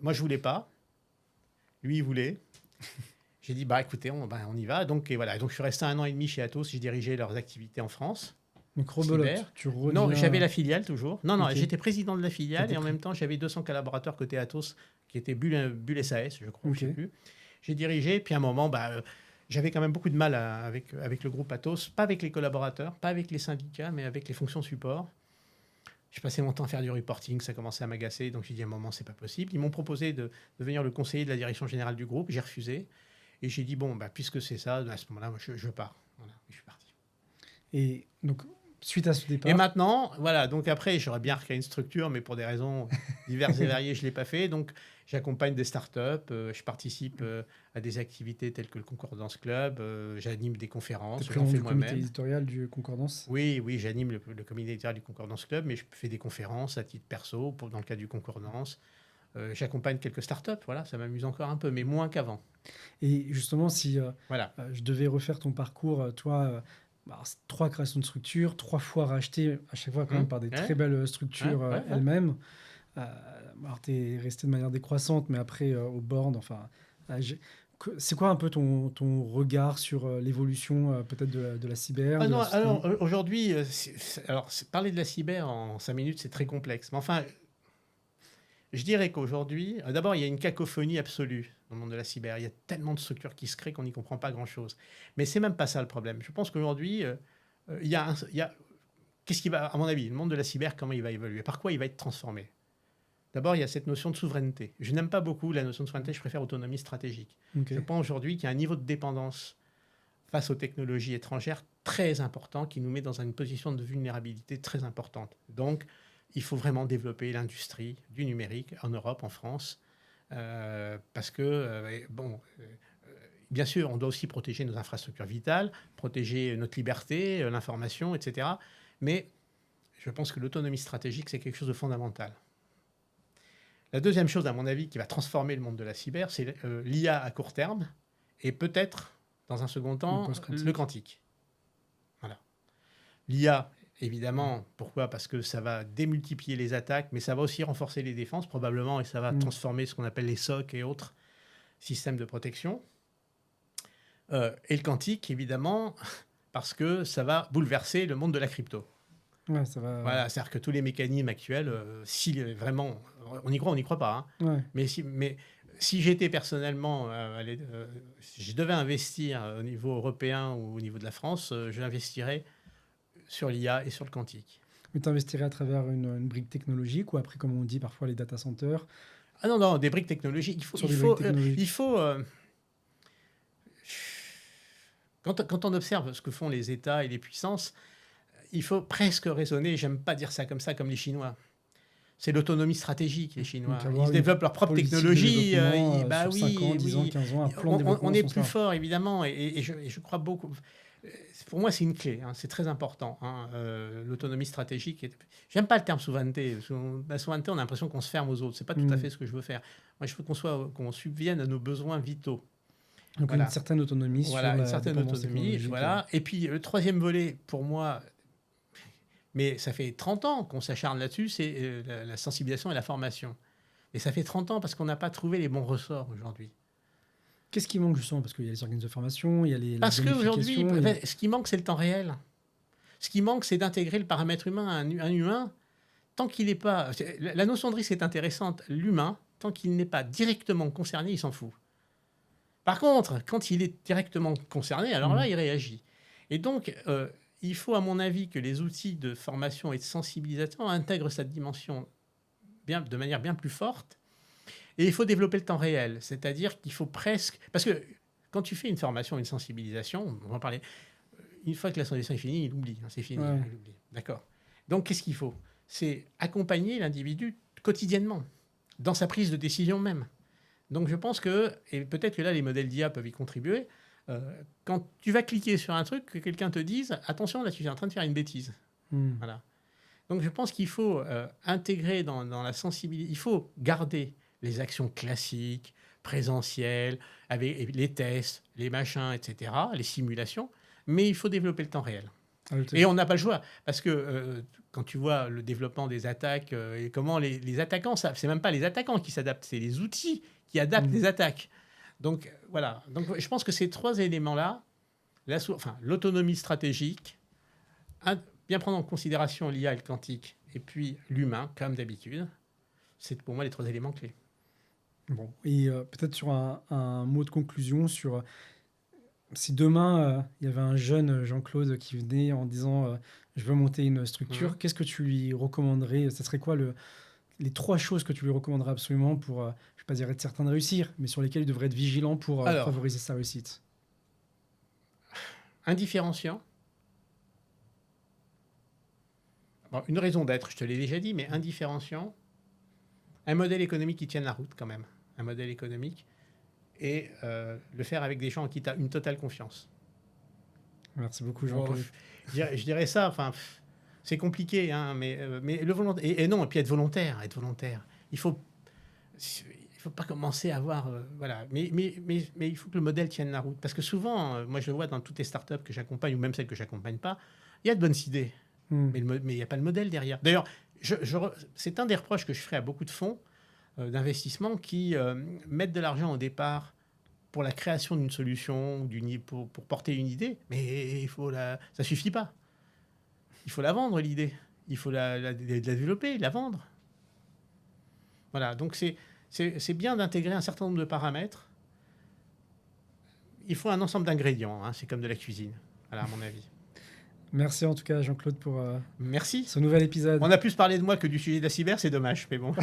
Moi, je ne voulais pas. Lui, il voulait. J'ai dit, écoutez, on y va. Donc, et voilà. Donc, je suis resté 1 an et demi chez Atos. J'ai dirigé leurs activités en France. Donc, rebelote, tu reviens... Non, j'avais la filiale toujours. Non, Okay. J'étais président de la filiale et en même temps, j'avais 200 collaborateurs côté Atos qui étaient Bulle SAS, je crois, je ne sais plus. J'ai dirigé, puis à un moment, j'avais quand même beaucoup de mal avec le groupe Atos, pas avec les collaborateurs, pas avec les syndicats, mais avec les fonctions support. Je passais mon temps à faire du reporting, ça commençait à m'agacer, donc j'ai dit à un moment, c'est pas possible. Ils m'ont proposé de devenir le conseiller de la direction générale du groupe, j'ai refusé. Et j'ai dit, puisque c'est ça, à ce moment-là, je pars. Voilà, je suis parti. Et donc, suite à ce départ... Et maintenant, voilà, donc après, j'aurais bien recréé une structure, mais pour des raisons diverses et variées, je ne l'ai pas fait. Donc, j'accompagne des startups, je participe à des activités telles que le Concordance Club, j'anime des conférences. Tu es président du comité éditorial du Concordance? Oui, j'anime le comité éditorial du Concordance Club, mais je fais des conférences à titre perso, dans le cadre du Concordance. J'accompagne quelques startups, voilà, ça m'amuse encore un peu, mais moins qu'avant. Et justement, si voilà. Je devais refaire ton parcours, toi, c'est 3 créations de structures, 3 fois rachetées, à chaque fois quand même par des Ouais, très belles ouais, structures ouais, ouais. elles-mêmes. Euh, alors, tu es resté de manière décroissante, mais après, au board, enfin, c'est quoi un peu ton regard sur l'évolution peut-être de la cyber, Ah de non, la alors société? aujourd'hui, parler de la cyber en 5 minutes, c'est très complexe. Mais enfin, je dirais qu'aujourd'hui, d'abord, il y a une cacophonie absolue dans le monde de la cyber. Il y a tellement de structures qui se créent qu'on n'y comprend pas grand-chose. Mais c'est même pas ça le problème. Je pense qu'aujourd'hui, il y a qu'est-ce qui va, à mon avis, le monde de la cyber, comment il va évoluer? Par quoi il va être transformé? D'abord, il y a cette notion de souveraineté. Je n'aime pas beaucoup la notion de souveraineté, je préfère autonomie stratégique. Ok. Je pense aujourd'hui qu'il y a un niveau de dépendance face aux technologies étrangères très important qui nous met dans une position de vulnérabilité très importante. Donc, il faut vraiment développer l'industrie du numérique en Europe, en France, parce que, bien sûr, on doit aussi protéger nos infrastructures vitales, protéger notre liberté, l'information, etc. Mais je pense que l'autonomie stratégique, c'est quelque chose de fondamental. La deuxième chose, à mon avis, qui va transformer le monde de la cyber, c'est l'IA à court terme et peut-être, dans un second Le temps, le post-quantique. quantique. Voilà. L'IA, évidemment, pourquoi? Parce que ça va démultiplier les attaques, mais ça va aussi renforcer les défenses, probablement, et ça va Mm. transformer ce qu'on appelle les SOC et autres systèmes de protection. Et le quantique, évidemment, parce que ça va bouleverser le monde de la crypto. Ouais, ça va. Voilà, c'est-à-dire que tous les mécanismes actuels, si vraiment, on y croit, on n'y croit pas, hein, Ouais. mais si j'étais personnellement, si je devais investir au niveau européen ou au niveau de la France, je investirais sur l'IA et sur le quantique. Mais tu investirais à travers une brique technologique ou après, comme on dit parfois, les data centers Ah non, non, des briques technologiques. sur des briques Il technologiques. faut quand on observe ce que font les États et les puissances, il faut presque raisonner, j'aime pas dire ça comme les Chinois. C'est l'autonomie stratégique, les Chinois. Donc Ils avoir se une développent leur propre politique de technologie. développement Bah sur 5 ans, oui, 10 ans, oui. 15 ans, un plan de développement On au est sens plus large. fort, évidemment, et je crois beaucoup. Pour moi, c'est une clé, hein, c'est très important, hein, l'autonomie stratégique. J'aime pas le terme souveraineté. La souveraineté, on a l'impression qu'on se ferme aux autres. C'est pas tout à Mm. fait ce que je veux faire. Moi, je veux qu'on subvienne à nos besoins vitaux. Donc une Voilà. certaine autonomie sur Voilà, une la certaine dépendance autonomie. technologique. Voilà. Et puis, le troisième volet, pour moi, mais ça fait 30 ans qu'on s'acharne là-dessus, c'est la sensibilisation et la formation. Et ça fait 30 ans parce qu'on n'a pas trouvé les bons ressorts aujourd'hui. Qu'est-ce qui manque justement? Parce qu'il y a les organismes de formation, il y a la Parce qu'aujourd'hui, gamification. ce qui manque, c'est le temps réel. Ce qui manque, c'est d'intégrer le paramètre humain à un humain. Tant qu'il n'est pas... La notion de risque est intéressante. L'humain, tant qu'il n'est pas directement concerné, il s'en fout. Par contre, quand il est directement concerné, alors là, il réagit. Et donc, il faut, à mon avis, que les outils de formation et de sensibilisation intègrent cette dimension de manière bien plus forte. Et il faut développer le temps réel. C'est-à-dire qu'il faut presque... Parce que quand tu fais une formation, une sensibilisation, on va en parler, une fois que la sensibilisation est finie, il oublie. Hein, c'est fini, Ouais. il oublie. D'accord. Donc, qu'est-ce qu'il faut? C'est accompagner l'individu quotidiennement, dans sa prise de décision même. Donc, je pense que, et peut-être que là, les modèles d'IA peuvent y contribuer, quand tu vas cliquer sur un truc, que quelqu'un te dise « Attention, là, tu es en train de faire une bêtise. Voilà. Donc, je pense qu'il faut intégrer dans la sensibilité, il faut garder les actions classiques, présentielles, avec les tests, les machins, etc., les simulations, mais il faut développer le temps réel. Et on n'a pas le choix, parce que quand tu vois le développement des attaques et comment les attaquants, c'est même pas les attaquants qui s'adaptent, c'est les outils qui adaptent les attaques. Donc voilà, donc, je pense que ces trois éléments-là, l'autonomie stratégique, bien prendre en considération l'IA et le quantique, et puis l'humain, comme d'habitude, c'est pour moi les trois éléments clés. Bon, et peut-être sur un mot de conclusion sur si demain il y avait un jeune Jean-Claude qui venait en disant je veux monter une structure, qu'est-ce que tu lui recommanderais? Ça serait quoi les 3 choses que tu lui recommanderais absolument pour, je ne vais pas dire être certain de réussir, mais sur lesquelles il devrait être vigilant pour Alors, favoriser sa réussite? Indifférenciant. Bon, une raison d'être, je te l'ai déjà dit, mais indifférenciant. Un modèle économique qui tienne la route quand même. Un modèle économique. Et le faire avec des gens en qui tu as une totale confiance. Merci beaucoup, Jean-Claude. Je dirais ça, enfin, c'est compliqué, hein, mais le volontaire. Et non, et puis être volontaire. Il faut Il faut pas commencer à avoir... voilà. Mais il faut que le modèle tienne la route. Parce que souvent, moi je le vois dans toutes les startups que j'accompagne, ou même celles que j'accompagne pas, il y a de bonnes idées, Hmm. mais il n'y a pas le modèle derrière. D'ailleurs, c'est un des reproches que je ferai à beaucoup de fonds d'investissement qui mettent de l'argent au départ pour la création d'une solution, pour porter une idée, mais ça suffit pas. Il faut la vendre, l'idée. Il faut la développer, la vendre. Voilà, donc c'est bien d'intégrer un certain nombre de paramètres. Il faut un ensemble d'ingrédients, hein, c'est comme de la cuisine, voilà, à mon avis. Merci en tout cas, Jean-Claude, pour Merci. ce nouvel épisode. On a plus parlé de moi que du sujet de la cyber, c'est dommage, mais bon.